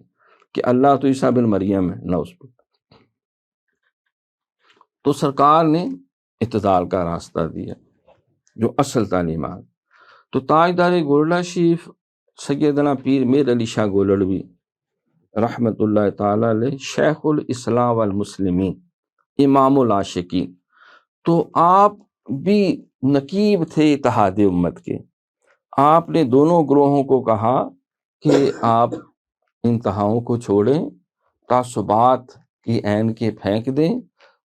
کہ اللہ تو عیسیٰ بن مریم ہے، نعوذ باللہ۔ تو سرکار نے اعتدال کا راستہ دیا جو اصل تعلیمات۔ تو تاجدار گولڑا شریف سیدنا پیر میر علی شاہ گولڑوی رحمۃ اللہ تعالی علیہ، شیخ الاسلام والمسلمین، امام العاشقین، تو آپ بھی نقیب تھے اتحاد امت کے۔ آپ نے دونوں گروہوں کو کہا کہ آپ انتہاؤں کو چھوڑیں، تعصبات کی عین کے پھینک دیں،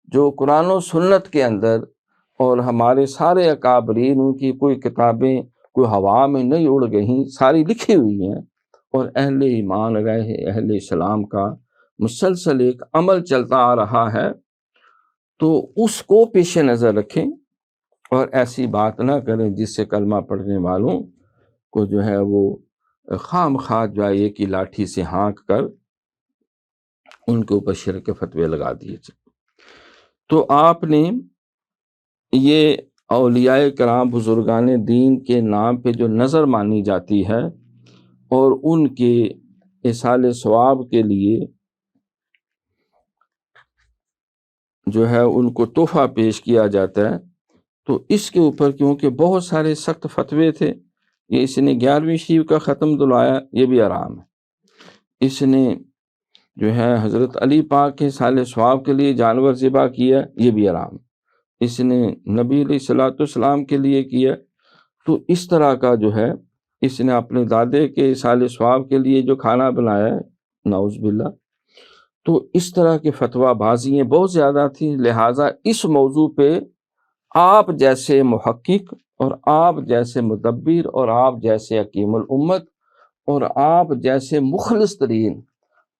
جو قرآن و سنت کے اندر اور ہمارے سارے اکابرین، ان کی کوئی کتابیں کوئی ہوا میں نہیں اڑ گئیں، ساری لکھی ہوئی ہیں، اور اہل ایمان رہے اہل اسلام کا مسلسل ایک عمل چلتا آ رہا ہے، تو اس کو پیش نظر رکھیں اور ایسی بات نہ کریں جس سے کلمہ پڑھنے والوں کو جو ہے وہ خام خواہ جائے کی لاٹھی سے ہانک کر ان کے اوپر شرک کے فتوے لگا دیے جائیں۔ تو آپ نے یہ اولیاء کرام بزرگان دین کے نام پہ جو نظر مانی جاتی ہے اور ان کے ایصال ثواب کے لیے جو ہے ان کو تحفہ پیش کیا جاتا ہے، تو اس کے اوپر کیونکہ بہت سارے سخت فتوے تھے، یہ اس نے 11ویں شیو کا ختم دلوایا، یہ بھی حرام ہے۔ اس نے جو ہے حضرت علی پاک کے ایصال ثواب کے لیے جانور ذبح کیا، یہ بھی حرام ہے۔ اس نے نبی علیہ الصلوۃ والسلام کے لیے کیا، تو اس طرح کا جو ہے اس نے اپنے دادے کے ایصال ثواب کے لیے جو کھانا بنایا ہے، نعوذ باللہ۔ تو اس طرح کے فتویٰ بازیاں بہت زیادہ تھیں، لہٰذا اس موضوع پہ آپ جیسے محقق اور آپ جیسے مدبر اور آپ جیسے حکیم الامت اور آپ جیسے مخلص ترین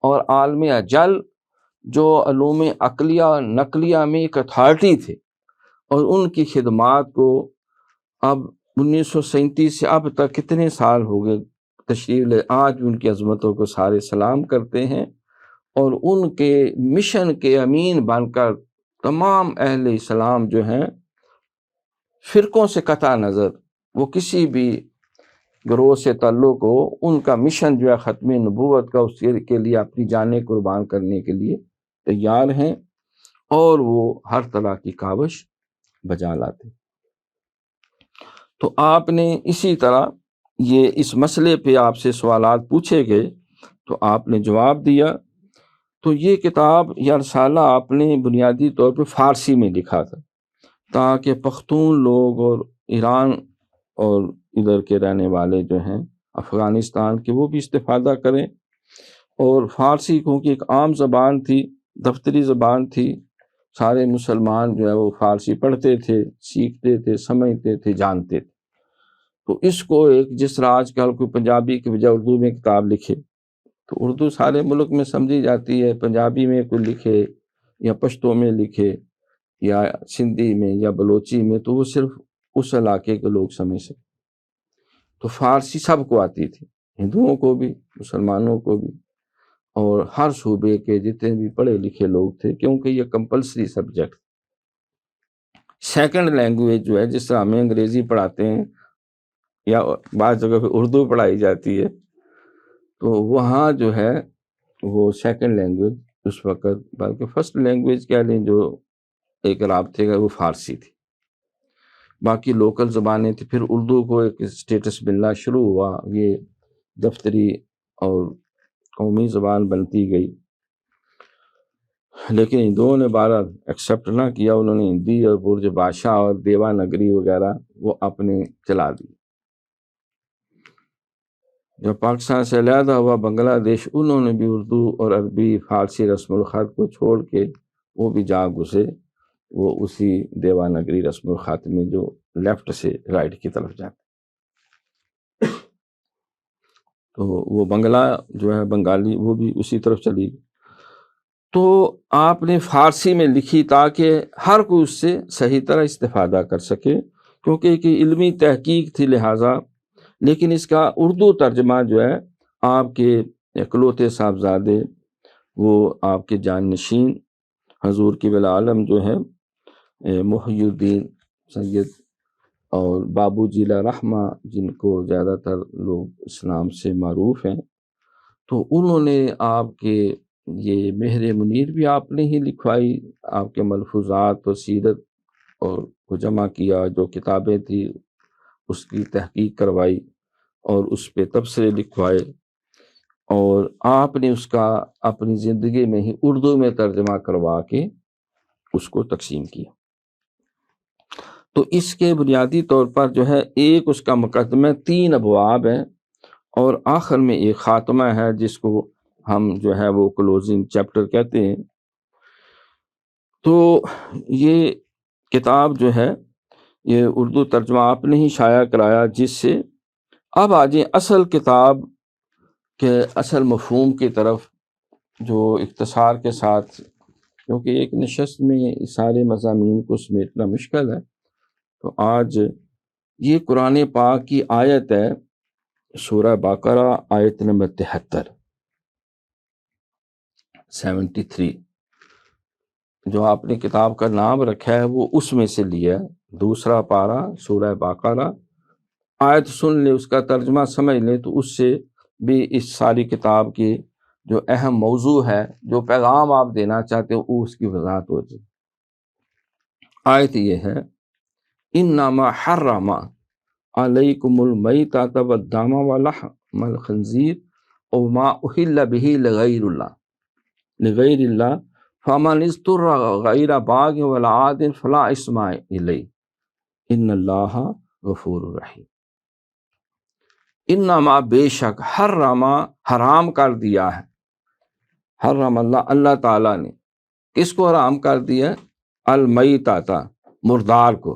اور عالم اجل جو علوم عقلیہ اور نقلیہ میں ایک اتھارٹی تھے، اور ان کی خدمات کو اب 1937 سے اب تک کتنے سال ہو گئے تشریف لے، آج ان کی عظمتوں کو سارے سلام کرتے ہیں، اور ان کے مشن کے امین بن کر تمام اہل اسلام جو ہیں فرقوں سے قطع نظر، وہ کسی بھی گروہ سے تعلق ہو، ان کا مشن جو ہے ختم نبوت کا، اس کے لیے اپنی جانیں قربان کرنے کے لیے تیار ہیں، اور وہ ہر طرح کی کاوش بجا لاتے۔ تو آپ نے اسی طرح یہ اس مسئلے پہ آپ سے سوالات پوچھے گئے تو آپ نے جواب دیا۔ تو یہ کتاب یا رسالہ آپ نے بنیادی طور پہ فارسی میں لکھا تھا تاکہ پختون لوگ اور ایران اور ادھر کے رہنے والے جو ہیں افغانستان کے، وہ بھی استفادہ کریں، اور فارسی کیونکہ ایک عام زبان تھی، دفتری زبان تھی، سارے مسلمان جو ہے وہ فارسی پڑھتے تھے، سیکھتے تھے، سمجھتے تھے، جانتے تھے۔ تو اس کو ایک جس طرح آج کل کوئی پنجابی کے بجائے اردو میں کتاب لکھے، تو اردو سارے ملک میں سمجھی جاتی ہے، پنجابی میں کوئی لکھے یا پشتو میں لکھے یا سندھی میں یا بلوچی میں، تو وہ صرف اس علاقے کے لوگ سمجھ سکتے۔ تو فارسی سب کو آتی تھی، ہندوؤں کو بھی، مسلمانوں کو بھی، اور ہر صوبے کے جتنے بھی پڑھے لکھے لوگ تھے، کیونکہ یہ کمپلسری سبجیکٹ، سیکنڈ لینگویج جو ہے، جس طرح ہمیں انگریزی پڑھاتے ہیں یا بعض جگہ پہ اردو پڑھائی جاتی ہے، تو وہاں جو ہے وہ سیکنڈ لینگویج اس وقت، بلکہ فرسٹ لینگویج کہہ لیں جو ایک رابطے کا، وہ فارسی تھی، باقی لوکل زبانیں تھیں۔ پھر اردو کو ایک اسٹیٹس ملنا شروع ہوا، یہ دفتری اور قومی زبان بنتی گئی، لیکن ہندوؤں نے بہرحال ایکسیپٹ نہ کیا، انہوں نے ہندی اور برج بھاشا اور دیوناگری وغیرہ وہ اپنے چلا دی۔ جب پاکستان سے علیحدہ ہوا بنگلہ دیش، انہوں نے بھی اردو اور عربی فارسی رسم الخط کو چھوڑ کے وہ بھی جا گھسے وہ اسی دیوناگری رسم الخط میں جو لیفٹ سے رائٹ کی طرف جاتے، تو وہ بنگلہ جو ہے بنگالی وہ بھی اسی طرف چلی گئی۔ تو آپ نے فارسی میں لکھی تاکہ ہر کوئی اس سے صحیح طرح استفادہ کر سکے، کیونکہ ایک علمی تحقیق تھی لہٰذا، لیکن اس کا اردو ترجمہ جو ہے آپ کے اکلوتے صاحبزادے، وہ آپ کے جانشین حضور قبلہ عالم جو ہے محی الدین سید اور بابو جیلا رحمہ، جن کو زیادہ تر لوگ اسلام سے معروف ہیں، تو انہوں نے آپ کے یہ مہر منیر بھی آپ نے ہی لکھوائی، آپ کے ملفوظات و سیرت اور کو جمع کیا، جو کتابیں تھی اس کی تحقیق کروائی اور اس پہ تبصرے لکھوائے، اور آپ نے اس کا اپنی زندگی میں ہی اردو میں ترجمہ کروا کے اس کو تقسیم کیا۔ تو اس کے بنیادی طور پر جو ہے ایک اس کا مقدمہ 3 ابواب ہیں، اور آخر میں ایک خاتمہ ہے جس کو ہم جو ہے وہ کلوزنگ چیپٹر کہتے ہیں۔ تو یہ کتاب جو ہے یہ اردو ترجمہ آپ نے ہی شائع کرایا، جس سے اب آ جائیں اصل کتاب کے اصل مفہوم کی طرف، جو اختصار کے ساتھ، کیونکہ ایک نشست میں سارے مضامین کو سمیٹنا مشکل ہے، تو آج یہ قرآن پاک کی آیت ہے، سورہ بقرہ آیت نمبر 73 جو آپ نے کتاب کا نام رکھا ہے وہ اس میں سے لیا ہے، دوسرا پارہ سورہ بقرہ، آیت سن لیں، اس کا ترجمہ سمجھ لیں، تو اس سے بھی اس ساری کتاب کی جو اہم موضوع ہے، جو پیغام آپ دینا چاہتے ہیں، وہ اس کی وضاحت ہو جائے۔ آیت یہ ہے، انما حرم علیکم المیتۃ والدم ولحم الخنزیر وما اہل بہ لغیر اللہ فمن اضطر غیر باغ ولا عاد فلا اثم علیہ ان اللہ غفور رحیم۔ انما بے شک حرام کر دیا ہے، حرم اللہ تعالیٰ نے کس کو حرام کر دیا؟ المیتۃ، مردار کو۔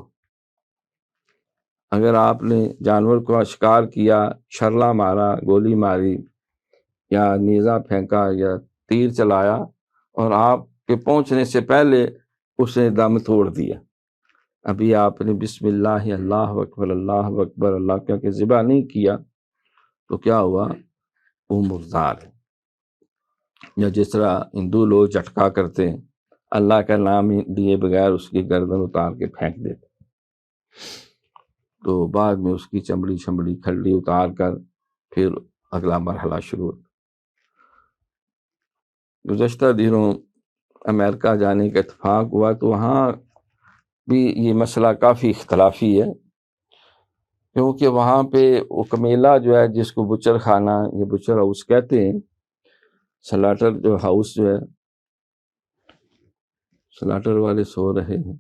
اگر آپ نے جانور کو شکار کیا، شرلا مارا، گولی ماری، یا نیزہ پھینکا، یا تیر چلایا، اور آپ کے پہنچنے سے پہلے اس نے دم توڑ دیا، ابھی آپ نے بسم اللہ اللہ اکبر اللہ کہہ کے ذبح نہیں کیا، تو کیا ہوا؟ وہ مردار ہے۔ یا جس طرح ہندو لوگ جھٹکا کرتے ہیں، اللہ کا نام لیے بغیر اس کی گردن اتار کے پھینک دیتے، تو بعد میں اس کی چمڑی کھلڑی اتار کر پھر اگلا مرحلہ شروع ہوتا۔ گزشتہ دنوں امریکہ جانے کا اتفاق ہوا، تو وہاں بھی یہ مسئلہ کافی اختلافی ہے، کیونکہ وہاں پہ وہ کمیلا جو ہے، جس کو بچر خانہ یا بچر ہاؤس کہتے ہیں، سلاٹر جو ہاؤس جو ہے، سلاٹر والے سو رہے ہیں،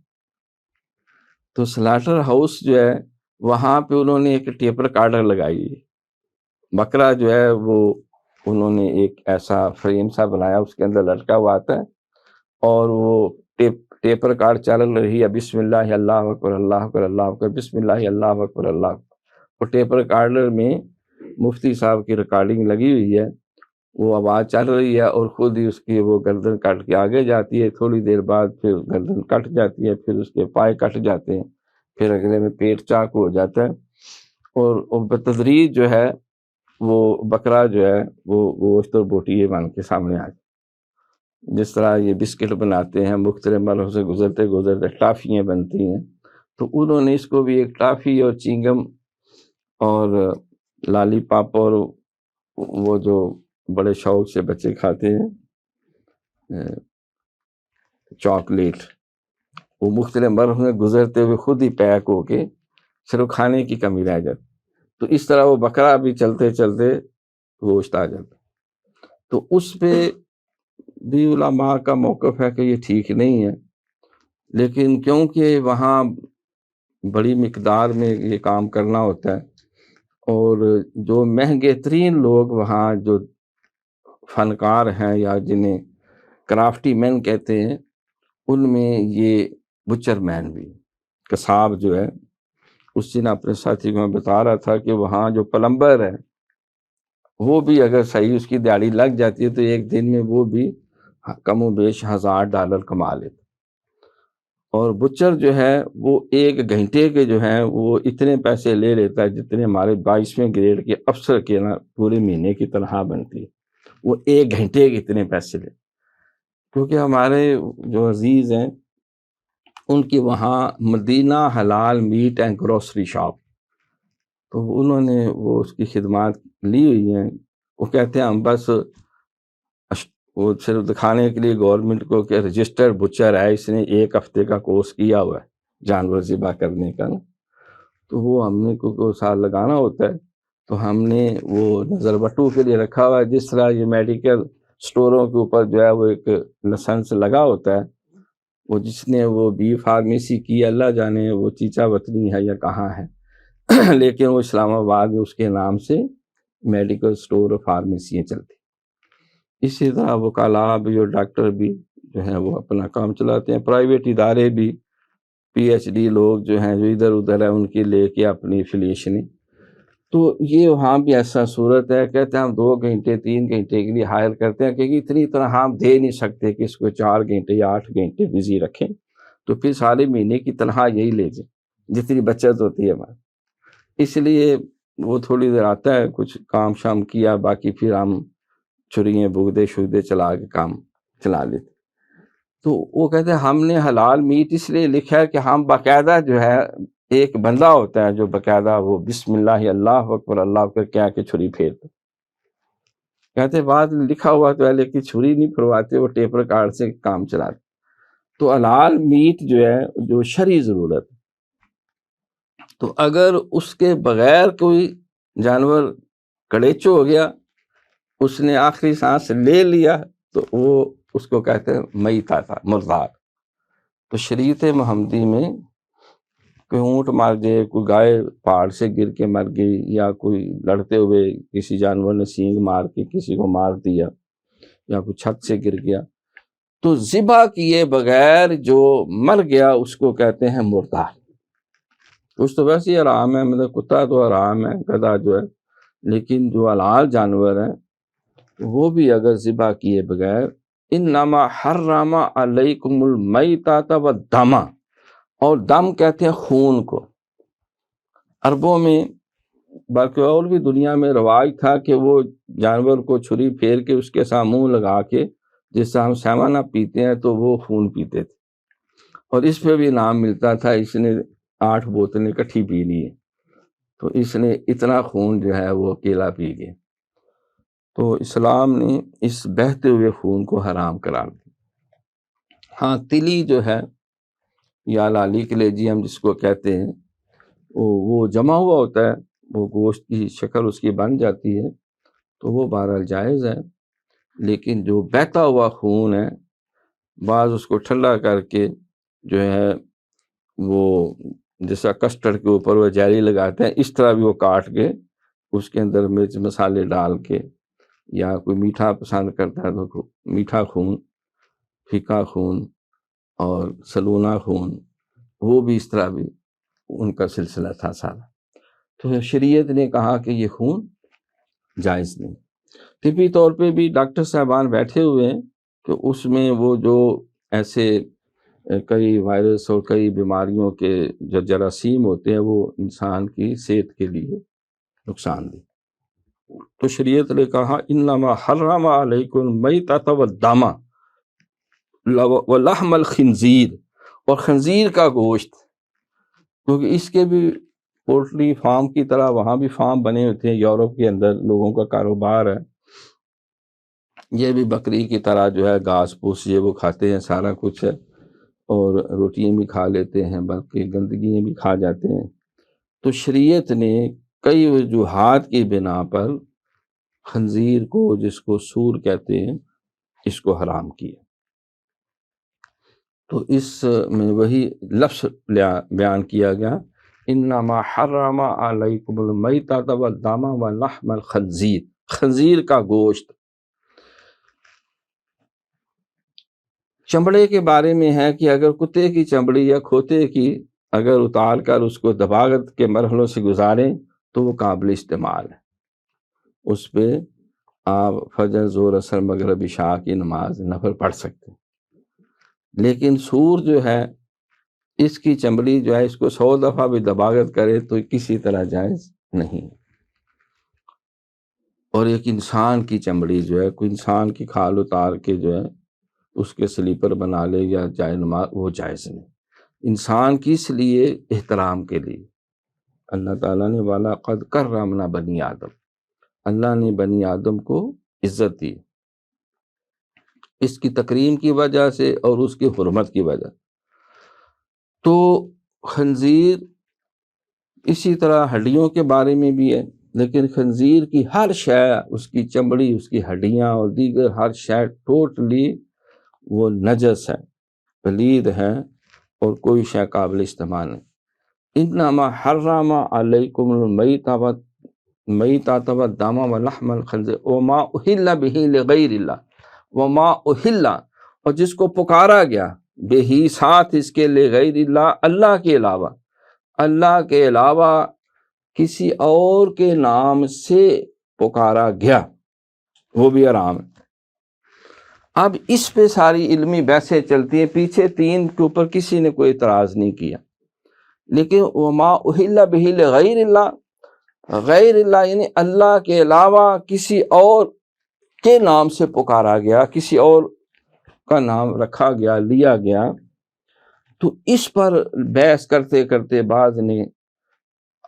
تو سلاٹر ہاؤس جو ہے وہاں پہ انہوں نے ایک ٹیپ ریکارڈر لگائی ہے، بکرا جو ہے وہ انہوں نے ایک ایسا فریم سا بنایا، اس کے اندر لٹکا ہوا آتا ہے، اور وہ ٹیپ ریکارڈ چل رہی ہے، بسم اللہ اللہ اکبر اللہ اکبر اللہ اکبر بسم اللہ اللہ اکبر اللہ اکبر۔ اور ٹیپ ریکارڈر میں مفتی صاحب کی ریکارڈنگ لگی ہوئی ہے، وہ آواز چل رہی ہے، اور خود ہی اس کی وہ گردن کٹ کے آگے جاتی ہے، تھوڑی دیر بعد پھر گردن کٹ جاتی ہے، پھر اس کے پائے کٹ جاتے ہیں، پھر اگلے میں پیٹ چاقو ہو جاتا ہے، اور بتدریج جو ہے وہ بکرا جو ہے وہ گوشت اور بوٹی بن کے سامنے آ جائے۔ جس طرح یہ بسکٹ بناتے ہیں، مختلف مرحلوں سے گزرتے ٹافیاں بنتی ہیں، تو انہوں نے اس کو بھی ایک ٹافی اور چینگم اور لالی پاپ اور وہ جو بڑے شوق سے بچے کھاتے ہیں چاکلیٹ، وہ مختلف مرحلوں میں گزرتے ہوئے خود ہی پیک ہو کے صرف کھانے کی کمی رہ جاتی، تو اس طرح وہ بکرا بھی چلتے چلتے گوشت آ جاتا۔ تو اس پہ بھی علماء کا موقف ہے کہ یہ ٹھیک نہیں ہے، لیکن کیونکہ وہاں بڑی مقدار میں یہ کام کرنا ہوتا ہے، اور جو مہنگے ترین لوگ وہاں جو فنکار ہیں یا جنہیں کرافٹی مین کہتے ہیں، ان میں یہ بچر مین بھی، قصاب جو ہے، اس دن اپنے ساتھی کو میں بتا رہا تھا کہ وہاں جو پلمبر ہے وہ بھی اگر صحیح اس کی دیہڑی لگ جاتی ہے تو ایک دن میں وہ بھی کم و بیش $1000 کما لیتا، اور بچر جو ہے وہ 1 گھنٹے کے جو ہیں وہ اتنے پیسے لے لیتا ہے جتنے ہمارے 22ویں گریڈ کے افسر کے نا پورے مہینے کی تنخواہ بنتی ہے، وہ 1 گھنٹے کے اتنے پیسے لے۔ کیونکہ ہمارے جو عزیز ہیں ان کی وہاں مدینہ حلال میٹ اینڈ گروسری شاپ، تو انہوں نے وہ اس کی خدمات لی ہوئی ہیں۔ وہ کہتے ہیں ہم بس وہ صرف دکھانے کے لیے گورنمنٹ کو کہ رجسٹرڈ بچر ہے، اس نے 1 ہفتے کا کورس کیا ہوا ہے جانور ذبح کرنے کا نا، تو وہ ہم نے کو سال لگانا ہوتا ہے، تو ہم نے وہ نظر بٹو کے لیے رکھا ہوا ہے، جس طرح یہ میڈیکل سٹوروں کے اوپر جو ہے وہ ایک لائسنس لگا ہوتا ہے، وہ جس نے وہ بی فارمیسی کی اللہ جانے وہ چیچا وطنی ہے یا کہاں ہے، لیکن وہ اسلام آباد میں اس کے نام سے میڈیکل سٹور اور فارمیسیاں چلتی۔ اسی طرح وکلاء بھی اور ڈاکٹر بھی جو ہیں وہ اپنا کام چلاتے ہیں، پرائیویٹ ادارے بھی PhD لوگ جو ہیں جو ادھر ادھر ہیں ان کی لے کے اپنی افیلیشنیں، تو یہ وہاں بھی ایسا صورت ہے، کہتے ہیں ہم 2 گھنٹے 3 گھنٹے کے لیے ہائر کرتے ہیں، کیونکہ اتنی طرح ہم دے نہیں سکتے کہ اس کو 4 گھنٹے یا 8 گھنٹے بزی رکھیں، تو پھر سارے مہینے کی تنخواہ یہی لے جائیں جتنی بچت ہوتی ہے ہماری، اس لیے وہ تھوڑی دیر آتا ہے کچھ کام شام کیا، باقی پھر ہم چھریاں بگدے شگدے چلا کے کام چلا لیتے۔ تو وہ کہتے ہیں ہم نے حلال میٹ اس لیے لکھا ہے کہ ہم باقاعدہ جو ہے ایک بندہ ہوتا ہے جو باقاعدہ وہ بسم اللہ اللہ اکبر اللہ اکبر کہہ کے چھری پھیرتا، کہتے بعد لکھا ہوا تو ہے لیکن چھری نہیں پھرواتے، وہ ٹیپر کارڈ سے کام چلاتے۔ تو حلال میٹ جو ہے جو شرعی ضرورت، تو اگر اس کے بغیر کوئی جانور کڑیچو ہو گیا، اس نے آخری سانس لے لیا، تو وہ اس کو کہتے ہیں میتہ تھا، مردار۔ تو شریعت محمدی میں کوئی اونٹ مار گئے، کوئی گائے پہاڑ سے گر کے مر گئی، یا کوئی لڑتے ہوئے کسی جانور نے سینگ مار کے کسی کو مار دیا، یا کوئی چھت سے گر گیا، تو ذبح کیے بغیر جو مر گیا اس کو کہتے ہیں مردار۔ کچھ تو ویسے ہی حرام ہے، مطلب کتا تو حرام ہے، گدھا جو ہے، لیکن جو حلال جانور ہیں وہ بھی اگر ذبح کیے بغیر، انما حرم علیکم المیتۃ والدم، اور دم کہتے ہیں خون کو۔ عربوں میں باقی اور بھی دنیا میں رواج تھا کہ وہ جانور کو چھری پھیر کے اس کے ساتھ منہ لگا کے، جس سے ہم سیوانہ پیتے ہیں تو وہ خون پیتے تھے، اور اس پہ بھی نام ملتا تھا اس نے 8 بوتلیں اکٹھی پی لی ہے، تو اس نے اتنا خون جو ہے وہ اکیلا پی گیا۔ تو اسلام نے اس بہتے ہوئے خون کو حرام قرار دیا۔ ہاں تلی جو ہے یا لالی کلیجی ہم جس کو کہتے ہیں، وہ جمع ہوا ہوتا ہے، وہ گوشت کی شکل اس کی بن جاتی ہے، تو وہ بہرحال جائز ہے، لیکن جو بہتا ہوا خون ہے بعض اس کو ٹھنڈا کر کے جو ہے وہ جیسا کسٹرڈ کے اوپر وہ جیلی لگاتے ہیں، اس طرح بھی وہ کاٹ کے اس کے اندر مرچ مسالے ڈال کے، یا کوئی میٹھا پسند کرتا ہے تو میٹھا خون، پھیکا خون اور سلونا خون، وہ بھی اس طرح بھی ان کا سلسلہ تھا سارا۔ تو شریعت نے کہا کہ یہ خون جائز نہیں۔ طبی طور پہ بھی ڈاکٹر صاحبان بیٹھے ہوئے ہیں کہ اس میں وہ جو ایسے کئی وائرس اور کئی بیماریوں کے جو جراثیم ہوتے ہیں وہ انسان کی صحت کے لیے نقصان دہ، تو شریعت نے کہا انما حرم علیکم المیتۃ والدم ولحم الخنزیر، اور خنزیر کا گوشت، کیونکہ اس کے بھی پولٹری فارم کی طرح وہاں بھی فارم بنے ہوتے ہیں، یورپ کے اندر لوگوں کا کاروبار ہے، یہ بھی بکری کی طرح جو ہے گھاس پھوس یہ وہ کھاتے ہیں، سارا کچھ ہے، اور روٹیاں بھی کھا لیتے ہیں، بلکہ گندگیاں بھی کھا جاتے ہیں۔ تو شریعت نے کئی وجوہات کی بنا پر خنزیر کو، جس کو سور کہتے ہیں، اس کو حرام کیا۔ تو اس میں وہی لفظ بیان کیا گیا، انما حرم علیکم المیتۃ والدم ولحم الخنزیر، خنزیر کا گوشت۔ چمڑے کے بارے میں ہے کہ اگر کتے کی چمڑی یا کھوتے کی اگر اتار کر اس کو دباغت کے مرحلوں سے گزاریں تو وہ قابل استعمال ہے، اس پہ آپ فجر، ظہر، عصر، مغرب، عشاء کی نماز نفل پڑھ سکتے ہیں۔ لیکن سور جو ہے، اس کی چمڑی جو ہے، اس کو 100 دفعہ بھی دباغت کرے تو کسی طرح جائز نہیں۔ اور ایک انسان کی چمڑی جو ہے، کوئی انسان کی کھال اتار کے جو ہے اس کے سلیپر بنا لے یا جائے نماز، وہ جائز نہیں۔ انسان کی اس لیے احترام کے لیے اللہ تعالیٰ نے وَلَقَدْ كَرَّمْنَا بنی آدم، اللہ نے بنی آدم کو عزت دی، اس کی تکریم کی وجہ سے اور اس کی حرمت کی وجہ۔ تو خنزیر اسی طرح ہڈیوں کے بارے میں بھی ہے، لیکن خنزیر کی ہر شے، اس کی چمڑی، اس کی ہڈیاں اور دیگر ہر شے ٹوٹلی وہ نجس ہے، پلید ہے، اور کوئی شے قابل استعمال نہیں۔ انما حرم علیکم المیتۃ والدم ولحم الخنزیر وما اہل بہ لغیر اللہ، وما اہل، اور جس کو پکارا گیا، بہی، ساتھ اس کے، لغیر اللہ، اللہ کے علاوہ، اللہ کے علاوہ کسی اور کے نام سے پکارا گیا، وہ بھی حرام ہے۔ اب اس پہ ساری علمی بحثیں چلتی ہیں، پیچھے 3 کے اوپر کسی نے کوئی اعتراض نہیں کیا، لیکن وما اہل بہ لغیر اللہ، غیر اللہ یعنی اللہ کے علاوہ کسی اور کے نام سے پکارا گیا، کسی اور کا نام رکھا گیا، لیا گیا، تو اس پر بحث کرتے کرتے بعض نے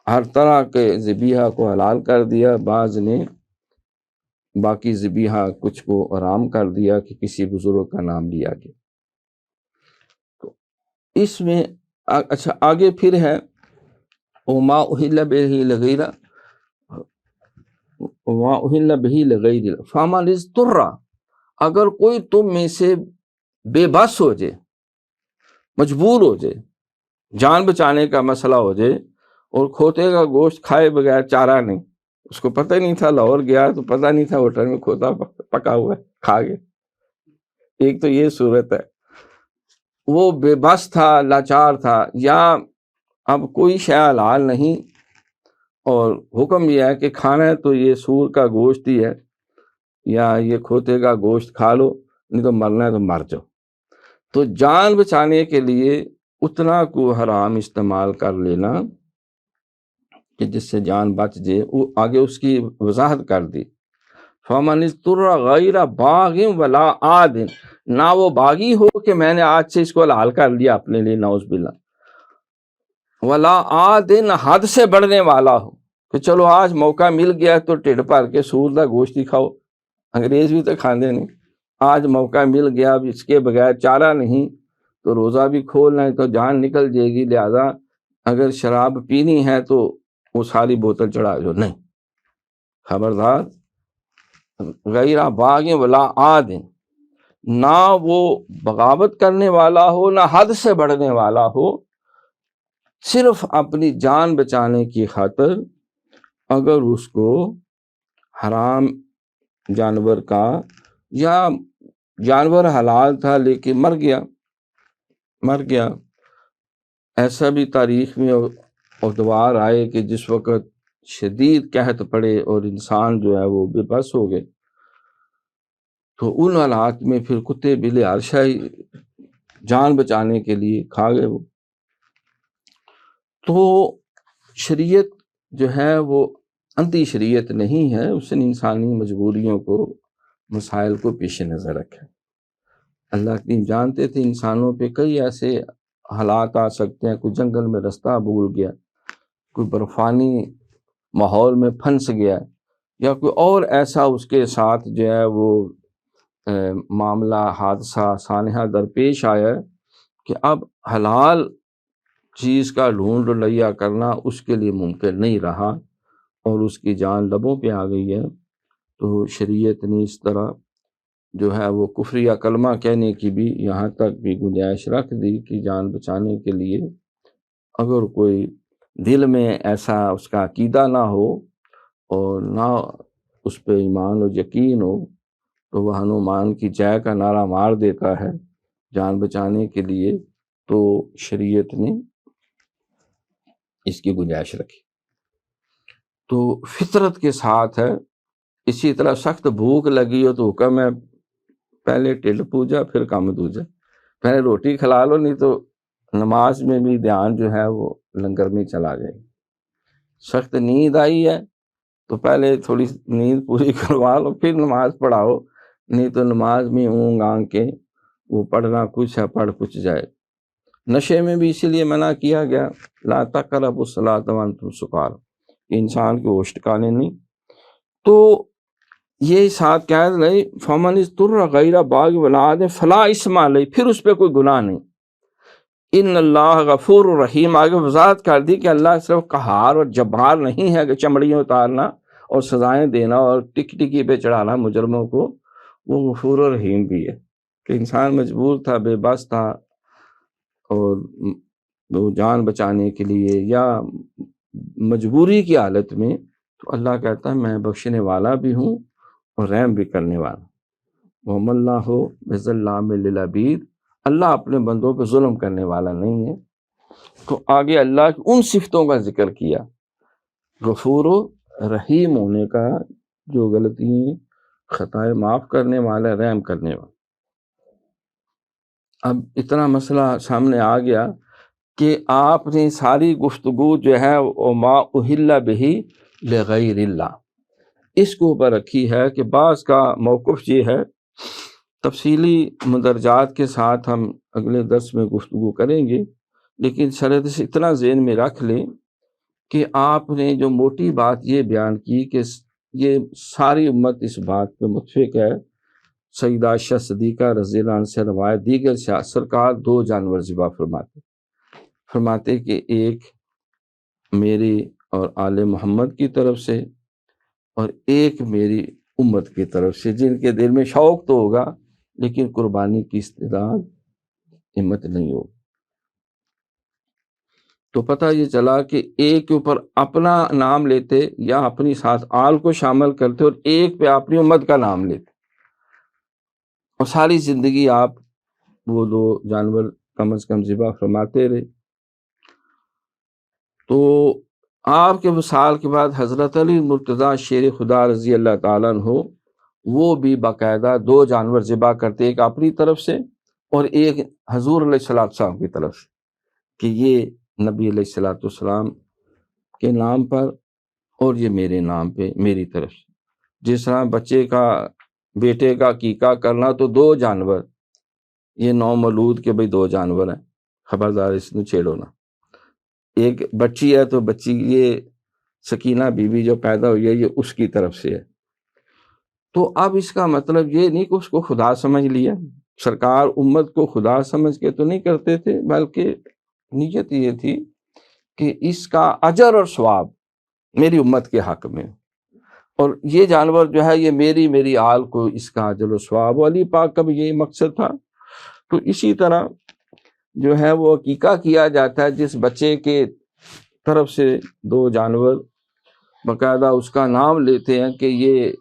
ہر طرح کے ذبیحہ کو حلال کر دیا، بعض نے باقی ذبیحہ کچھ کو حرام کر دیا کہ کسی بزرگ کا نام لیا گیا۔ تو اس میں اچھا آگے پھر ہے وما اہل بہ لغیر، وما اہل بہ لغیر فمن اضطر، اگر کوئی تم میں سے بے بس ہو جائے، مجبور ہو جائے، جان بچانے کا مسئلہ ہو جائے، اور کھوتے کا گوشت کھائے بغیر چارہ نہیں، اس کو پتہ نہیں تھا، لاہور گیا تو پتہ نہیں تھا ہوٹل میں کھوتا پکا ہوا ہے، کھا گیا، ایک تو یہ صورت ہے، وہ بے بس تھا، لاچار تھا، یا اب کوئی شے حلال نہیں اور حکم یہ ہے کہ کھانا ہے تو یہ سور کا گوشت ہی ہے، یا یہ کھوتے کا گوشت کھا لو، نہیں تو مرنا ہے تو مر جاؤ، تو جان بچانے کے لیے اتنا کو حرام استعمال کر لینا کہ جس سے جان بچ جائے، وہ آگے اس کی وضاحت کر دی، فَمَنِ اضْطُرَّ غَيْرَ بَاغٍ وَلَا عَادٍ، نہ وہ باغی ہو کہ میں نے آج سے اس کو حلال کر لیا اپنے لیے، نعوذ باللہ، وَلَا عَادٍ، حد سے بڑھنے والا ہو کہ چلو آج موقع مل گیا تو ٹھڈ بھر کے سور دا گوشت ہی کھاؤ، انگریز بھی تو کھاندے نہیں، آج موقع مل گیا، اب اس کے بغیر چارہ نہیں تو روزہ بھی کھولنا ہے تو جان نکل جائے گی، لہذا اگر شراب پینی ہے تو وہ ساری بوتل چڑھا جو، نہیں، خبردار، غیر باغ ولا عاد، نہ وہ بغاوت کرنے والا ہو، نہ حد سے بڑھنے والا ہو، صرف اپنی جان بچانے کی خاطر اگر اس کو حرام جانور کا، یا جانور حلال تھا لیکن مر گیا، ایسا بھی تاریخ میں ادوار آئے کہ جس وقت شدید قحط پڑے اور انسان جو ہے وہ بے بس ہو گئے، تو ان حالات میں پھر کتے بلے ہر شے جان بچانے کے لیے کھا گئے وہ۔ تو شریعت جو ہے وہ انتی شریعت نہیں ہے، اس نے انسانی مجبوریوں کو، مسائل کو پیش نظر رکھا۔ اللہ کریم جانتے تھے انسانوں پہ کئی ایسے حالات آ سکتے ہیں، کوئی جنگل میں رستہ بھول گیا، کوئی برفانی ماحول میں پھنس گیا یا کوئی اور ایسا اس کے ساتھ جو ہے وہ معاملہ حادثہ سانحہ درپیش آیا کہ اب حلال چیز کا ڈھونڈ لیا کرنا اس کے لیے ممکن نہیں رہا اور اس کی جان لبوں پہ آ گئی ہے، تو شریعت نے اس طرح جو ہے وہ کفر یا کلمہ کہنے کی بھی یہاں تک بھی گنجائش رکھ دی کہ جان بچانے کے لیے اگر کوئی دل میں ایسا اس کا عقیدہ نہ ہو اور نہ اس پہ ایمان و یقین ہو تو وہ ہنومان کی جے کا نعرہ مار دیتا ہے جان بچانے کے لیے، تو شریعت نے اس کی گنجائش رکھی۔ تو فطرت کے ساتھ ہے۔ اسی طرح سخت بھوک لگی ہو تو حکم ہے پہلے ٹھڈ پوجا پھر کام دوجا، پہلے روٹی کھلا لو، نہیں تو نماز میں بھی دھیان جو ہے وہ لنگر میں چلا جائے۔ سخت نیند آئی ہے تو پہلے تھوڑی نیند پوری کروا لو پھر نماز پڑھاؤ، نہیں تو نماز میں اونگ آنگ کے وہ پڑھنا کچھ ہے پڑھ کچھ جائے۔ نشے میں بھی اسی لیے منع کیا گیا، لا تقربوا الصلاۃ وانتم سکارى، انسان کی ہوش ٹھکانے نہیں۔ تو یہ ساتھ کہہ رہے فمن اضطر غیر باغ ولا عاد فلا اثم علیہ، پھر اس پہ کوئی گناہ نہیں۔ ان اللہ غفور الرحیم، آگے وضاحت کر دی کہ اللہ صرف قہار اور جبار نہیں ہے کہ چمڑیاں اتارنا اور سزائیں دینا اور ٹکی پہ چڑھانا مجرموں کو، وہ غفور الرحیم بھی ہے کہ انسان مجبور تھا، بے بس تھا، اور وہ جان بچانے کے لیے یا مجبوری کی حالت میں، تو اللہ کہتا ہے میں بخشنے والا بھی ہوں اور رحم بھی کرنے والا۔ وَمَا اللَّهُ بِظَلَّامٍ لِّلْعَبِيدِ، اللہ اپنے بندوں پہ ظلم کرنے والا نہیں ہے۔ تو آگے اللہ کی ان صفتوں کا ذکر کیا، غفور و رحیم ہونے کا، جو غلطیاں خطائیں معاف کرنے والا، رحم کرنے والا۔ اب اتنا مسئلہ سامنے آ گیا کہ آپ نے ساری گفتگو جو ہے وما اہل بہ لغیر اللہ اس کے اوپر رکھی ہے کہ بعض کا موقف یہ ہے، تفصیلی مندرجات کے ساتھ ہم اگلے درس میں گفتگو کریں گے، لیکن سرحد سے اتنا ذہن میں رکھ لیں کہ آپ نے جو موٹی بات یہ بیان کی کہ یہ ساری امت اس بات پہ متفق ہے۔ سیدہ عائشہ صدیقہ رضی اللہ عنہ سے روایت دیگر سے سرکار دو جانور ذبح فرماتے کہ ایک میری اور آل محمد کی طرف سے اور ایک میری امت کی طرف سے، جن کے دل میں شوق تو ہوگا لیکن قربانی کی استعداد ہمت نہیں ہوگی۔ تو پتہ یہ چلا کہ ایک کے اوپر اپنا نام لیتے یا اپنی ساتھ آل کو شامل کرتے اور ایک پہ اپنی امت کا نام لیتے، اور ساری زندگی آپ وہ دو جانور کم از کم ذبح فرماتے رہے۔ تو آپ کے وصال کے بعد حضرت علی مرتضیٰ شیر خدا رضی اللہ تعالیٰ عنہ وہ بھی باقاعدہ دو جانور ذبح کرتے، ایک اپنی طرف سے اور ایک حضور علیہ السلام کی طرف سے، کہ یہ نبی علیہ السلام کے نام پر اور یہ میرے نام پہ میری طرف سے۔ جس طرح بچے کا بیٹے کا عقیقہ کرنا تو دو جانور، یہ نو مولود کے بھئی دو جانور ہیں، خبردار اس نے چھیڑو نہ۔ ایک بچی ہے تو بچی یہ سکینہ بی بی جو پیدا ہوئی ہے یہ اس کی طرف سے ہے۔ تو اب اس کا مطلب یہ نہیں کہ اس کو خدا سمجھ لیا، سرکار امت کو خدا سمجھ کے تو نہیں کرتے تھے، بلکہ نیت یہ تھی کہ اس کا اجر اور ثواب میری امت کے حق میں، اور یہ جانور جو ہے یہ میری آل کو اس کا اجر و ثواب، علی پاک کا بھی یہی مقصد تھا۔ تو اسی طرح جو ہے وہ عقیقہ کیا جاتا ہے، جس بچے کے طرف سے دو جانور باقاعدہ اس کا نام لیتے ہیں کہ یہ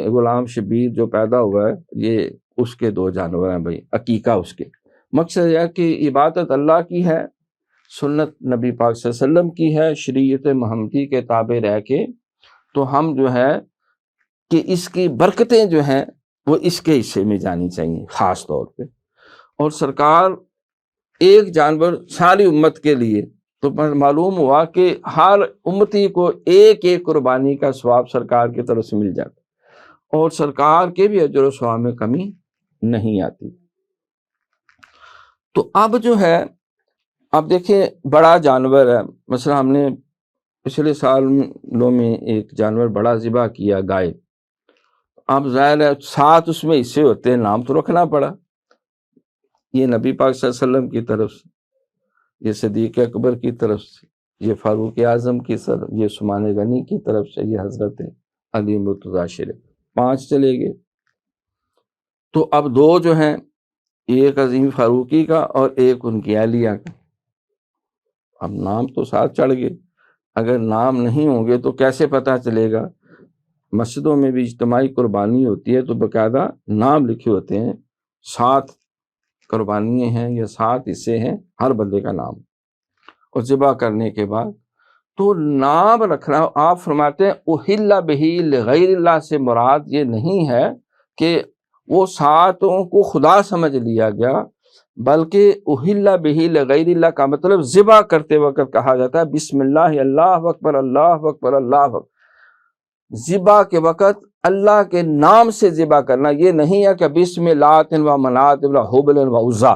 غلام شبیر جو پیدا ہوا ہے یہ اس کے دو جانور ہیں، بھائی عقیقہ اس کے۔ مقصد یہ ہے کہ عبادت اللہ کی ہے، سنت نبی پاک صلی اللہ علیہ وسلم کی ہے، شریعت محمدی کے تابع رہ کے تو ہم جو ہے کہ اس کی برکتیں جو ہیں وہ اس کے حصے میں جانی چاہیے خاص طور پہ۔ اور سرکار ایک جانور ساری امت کے لیے، تو معلوم ہوا کہ ہر امتی کو ایک ایک قربانی کا ثواب سرکار کی طرف سے مل جاتا، اور سرکار کے بھی اجر و ثواب میں کمی نہیں آتی۔ تو اب جو ہے اب دیکھیں بڑا جانور ہے، مثلا ہم نے پچھلے سالوں میں ایک جانور بڑا ذبح کیا، گائے، اب ظاہر ہے 7 اس میں حصے ہوتے ہیں، نام تو رکھنا پڑا۔ یہ نبی پاک صلی اللہ علیہ وسلم کی طرف سے، یہ صدیق اکبر کی طرف سے، یہ فاروق اعظم کی طرف، یہ عثمان غنی کی طرف سے، یہ حضرت علی مرتضیٰ شریف، 5 چلے گئے۔ تو اب 2 جو ہیں، ایک عظیم فاروقی کا اور ایک ان کی اہلیہ کا۔ اب نام تو 7 چڑھ گئے، اگر نام نہیں ہوں گے تو کیسے پتہ چلے گا؟ مسجدوں میں بھی اجتماعی قربانی ہوتی ہے تو باقاعدہ نام لکھے ہوتے ہیں، 7 قربانیاں ہیں یا 7 حصے ہیں، ہر بندے کا نام، اور ذبح کرنے کے بعد تو نام رکھنا۔ آپ فرماتے ہیں احل بہ لغیر اللہ سے مراد یہ نہیں ہے کہ وہ 7 کو خدا سمجھ لیا گیا، بلکہ احل بہ لغیر اللہ کا مطلب ذبح کرتے وقت کہا جاتا ہے بسم اللہ، اللہ اکبر، اللہ اکبر، اللہ اکبر۔ ذبح کے وقت اللہ کے نام سے ذبح کرنا، یہ نہیں ہے کہ بسم لات و منات و حبل و عزا،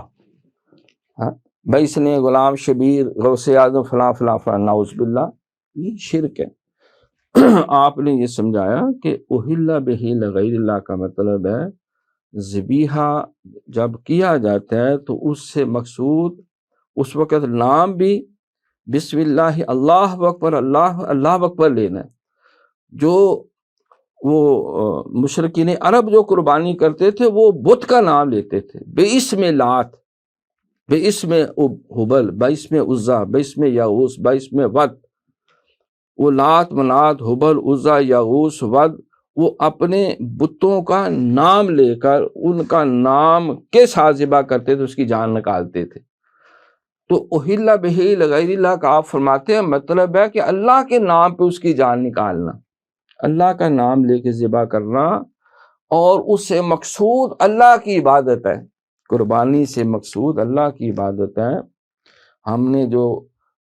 بسم غلام شبیر غوث اعظم فلاں فلاں فلاں، نعوذ باللہ، یہ شرک ہے۔ آپ نے یہ سمجھایا کہ احل بہ لغیر اللہ کا مطلب ہے ذبیحہ جب کیا جاتا ہے تو اس سے مقصود اس وقت نام بھی بسم اللہ، اللہ اکبر، اللہ اکبر لینا ہے۔ جو وہ مشرکین عرب جو قربانی کرتے تھے وہ بت کا نام لیتے تھے، باسم لات، باسم حبل، باسم عزا، باسم یغوث، باسم ود۔ وہ لات، منات، حبل، عزا، یغوث، ود، وہ اپنے بتوں کا نام لے کر ان کا نام کے ساتھ ذبح کرتے تھے، اس کی جان نکالتے تھے۔ تو احل بہ لغیر اللہ کا آپ فرماتے ہیں مطلب ہے کہ اللہ کے نام پہ اس کی جان نکالنا، اللہ کا نام لے کے ذبح کرنا، اور اس سے مقصود اللہ کی عبادت ہے، قربانی سے مقصود اللہ کی عبادت ہے۔ ہم نے جو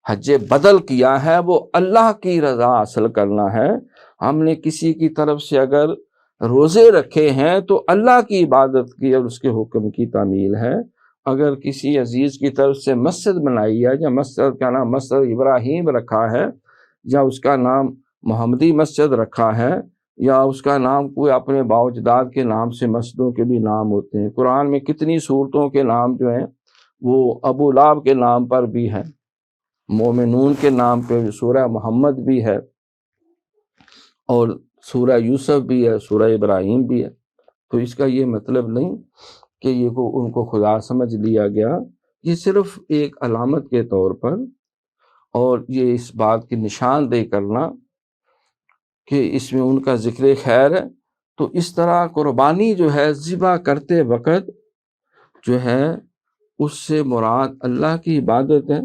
حج بدل کیا ہے وہ اللہ کی رضا حاصل کرنا ہے۔ ہم نے کسی کی طرف سے اگر روزے رکھے ہیں تو اللہ کی عبادت کی اور اس کے حکم کی تعمیل ہے۔ اگر کسی عزیز کی طرف سے مسجد بنائی ہے، یا مسجد کا نام مسجد ابراہیم رکھا ہے، یا اس کا نام محمدی مسجد رکھا ہے، یا اس کا نام کوئی اپنے باوجداد کے نام سے مسجدوں کے بھی نام ہوتے ہیں۔ قرآن میں کتنی صورتوں کے نام جو ہیں وہ ابو لہب کے نام پر بھی ہیں، مومنون کے نام پہ سورہ محمد بھی ہے، اور سورہ یوسف بھی ہے، سورہ ابراہیم بھی ہے۔ تو اس کا یہ مطلب نہیں کہ یہ ان کو خدا سمجھ لیا گیا، یہ صرف ایک علامت کے طور پر، اور یہ اس بات کی نشاندہی کرنا کہ اس میں ان کا ذکر خیر ہے۔ تو اس طرح قربانی جو ہے ذبح کرتے وقت جو ہے اس سے مراد اللہ کی عبادت ہے،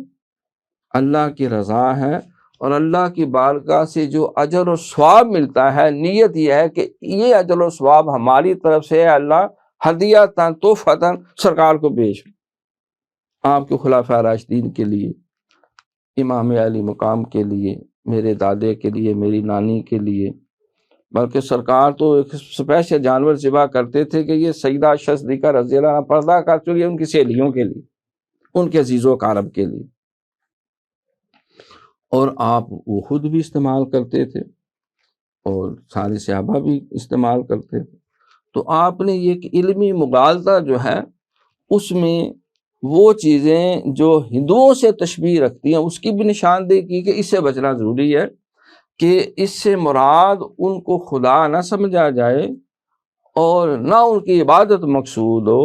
اللہ کی رضا ہے، اور اللہ کی بارگاہ سے جو اجر و ثواب ملتا ہے، نیت یہ ہے کہ یہ اجر و ثواب ہماری طرف سے ہے، اللہ ہدیۃً تحفۃً سرکار کو پیش، آپ کے خلفائے راشدین کے لیے، امام علی مقام کے لیے، میرے دادے کے لیے، میری نانی کے لیے۔ بلکہ سرکار تو ایک اسپیشل جانور ذبح کرتے تھے کہ یہ سیدہ صدیقہ رضی اللہ عنہ پردہ کر چکی ہے، ان کی سہیلیوں کے لیے، ان کے عزیز و اقارب کے لیے، اور آپ وہ خود بھی استعمال کرتے تھے اور سارے صحابہ بھی استعمال کرتے تھے۔ تو آپ نے یہ علمی مغالطہ جو ہے اس میں وہ چیزیں جو ہندوؤں سے تشبیہ رکھتی ہیں اس کی بھی نشاندہی کی کہ اس سے بچنا ضروری ہے، کہ اس سے مراد ان کو خدا نہ سمجھا جائے اور نہ ان کی عبادت مقصود ہو،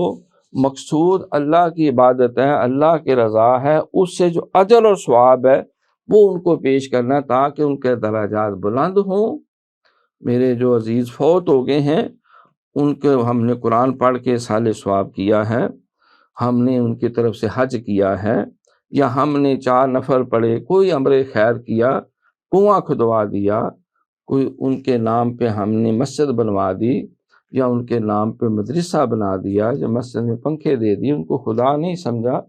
مقصود اللہ کی عبادت ہے، اللہ کی رضا ہے، اس سے جو اجر اور ثواب ہے وہ ان کو پیش کرنا تاکہ ان کے درجات بلند ہوں۔ میرے جو عزیز فوت ہو گئے ہیں ان کے ہم نے قرآن پڑھ کے سال ثواب کیا ہے، ہم نے ان کی طرف سے حج کیا ہے، یا ہم نے 4 نفل پڑھے، کوئی امر خیر کیا، کنواں کھدوا دیا، کوئی ان کے نام پہ ہم نے مسجد بنوا دی، یا ان کے نام پہ مدرسہ بنا دیا، یا مسجد میں پنکھے دے دیے، ان کو خدا نہیں سمجھا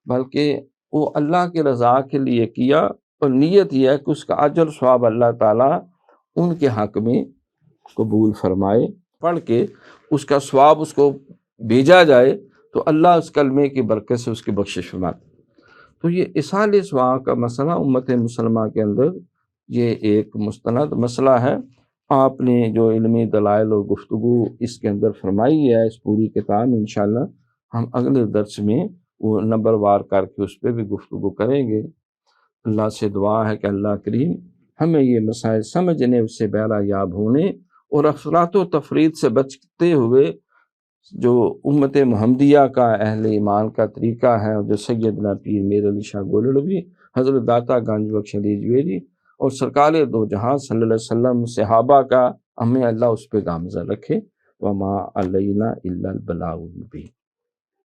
بلکہ وہ اللہ کی رضا کے لیے کیا، اور نیت یہ ہے کہ اس کا اجر ثواب اللہ تعالیٰ ان کے حق میں قبول فرمائے، پڑھ کے اس کا ثواب اس کو بھیجا جائے تو اللہ اس کلمے کی برکت سے اس کی بخشش فرماتا۔ تو یہ اصال ثواب کا مسئلہ امت مسلمہ کے اندر یہ ایک مستند مسئلہ ہے۔ آپ نے جو علمی دلائل و گفتگو اس کے اندر فرمائی ہے اس پوری کتاب میں، انشاءاللہ ہم اگلے درس میں وہ نمبر وار کر کے اس پہ بھی گفتگو کریں گے۔ اللہ سے دعا ہے کہ اللہ کریم ہمیں یہ مسائل سمجھنے سے بہرہ یاب ہونے اور افراط و تفرید سے بچتے ہوئے جو امت محمدیہ کا اہل ایمان کا طریقہ ہے، جو سیدنا پیر میر علی شاہ گولڑوی، حضرت داتا گنج بخش علی جویری اور سرکار دو جہاں صلی اللہ علیہ وسلم صحابہ کا، ہمیں اللہ اس پہ گامزن رکھے۔ وما علینا الا البلاغ المبین۔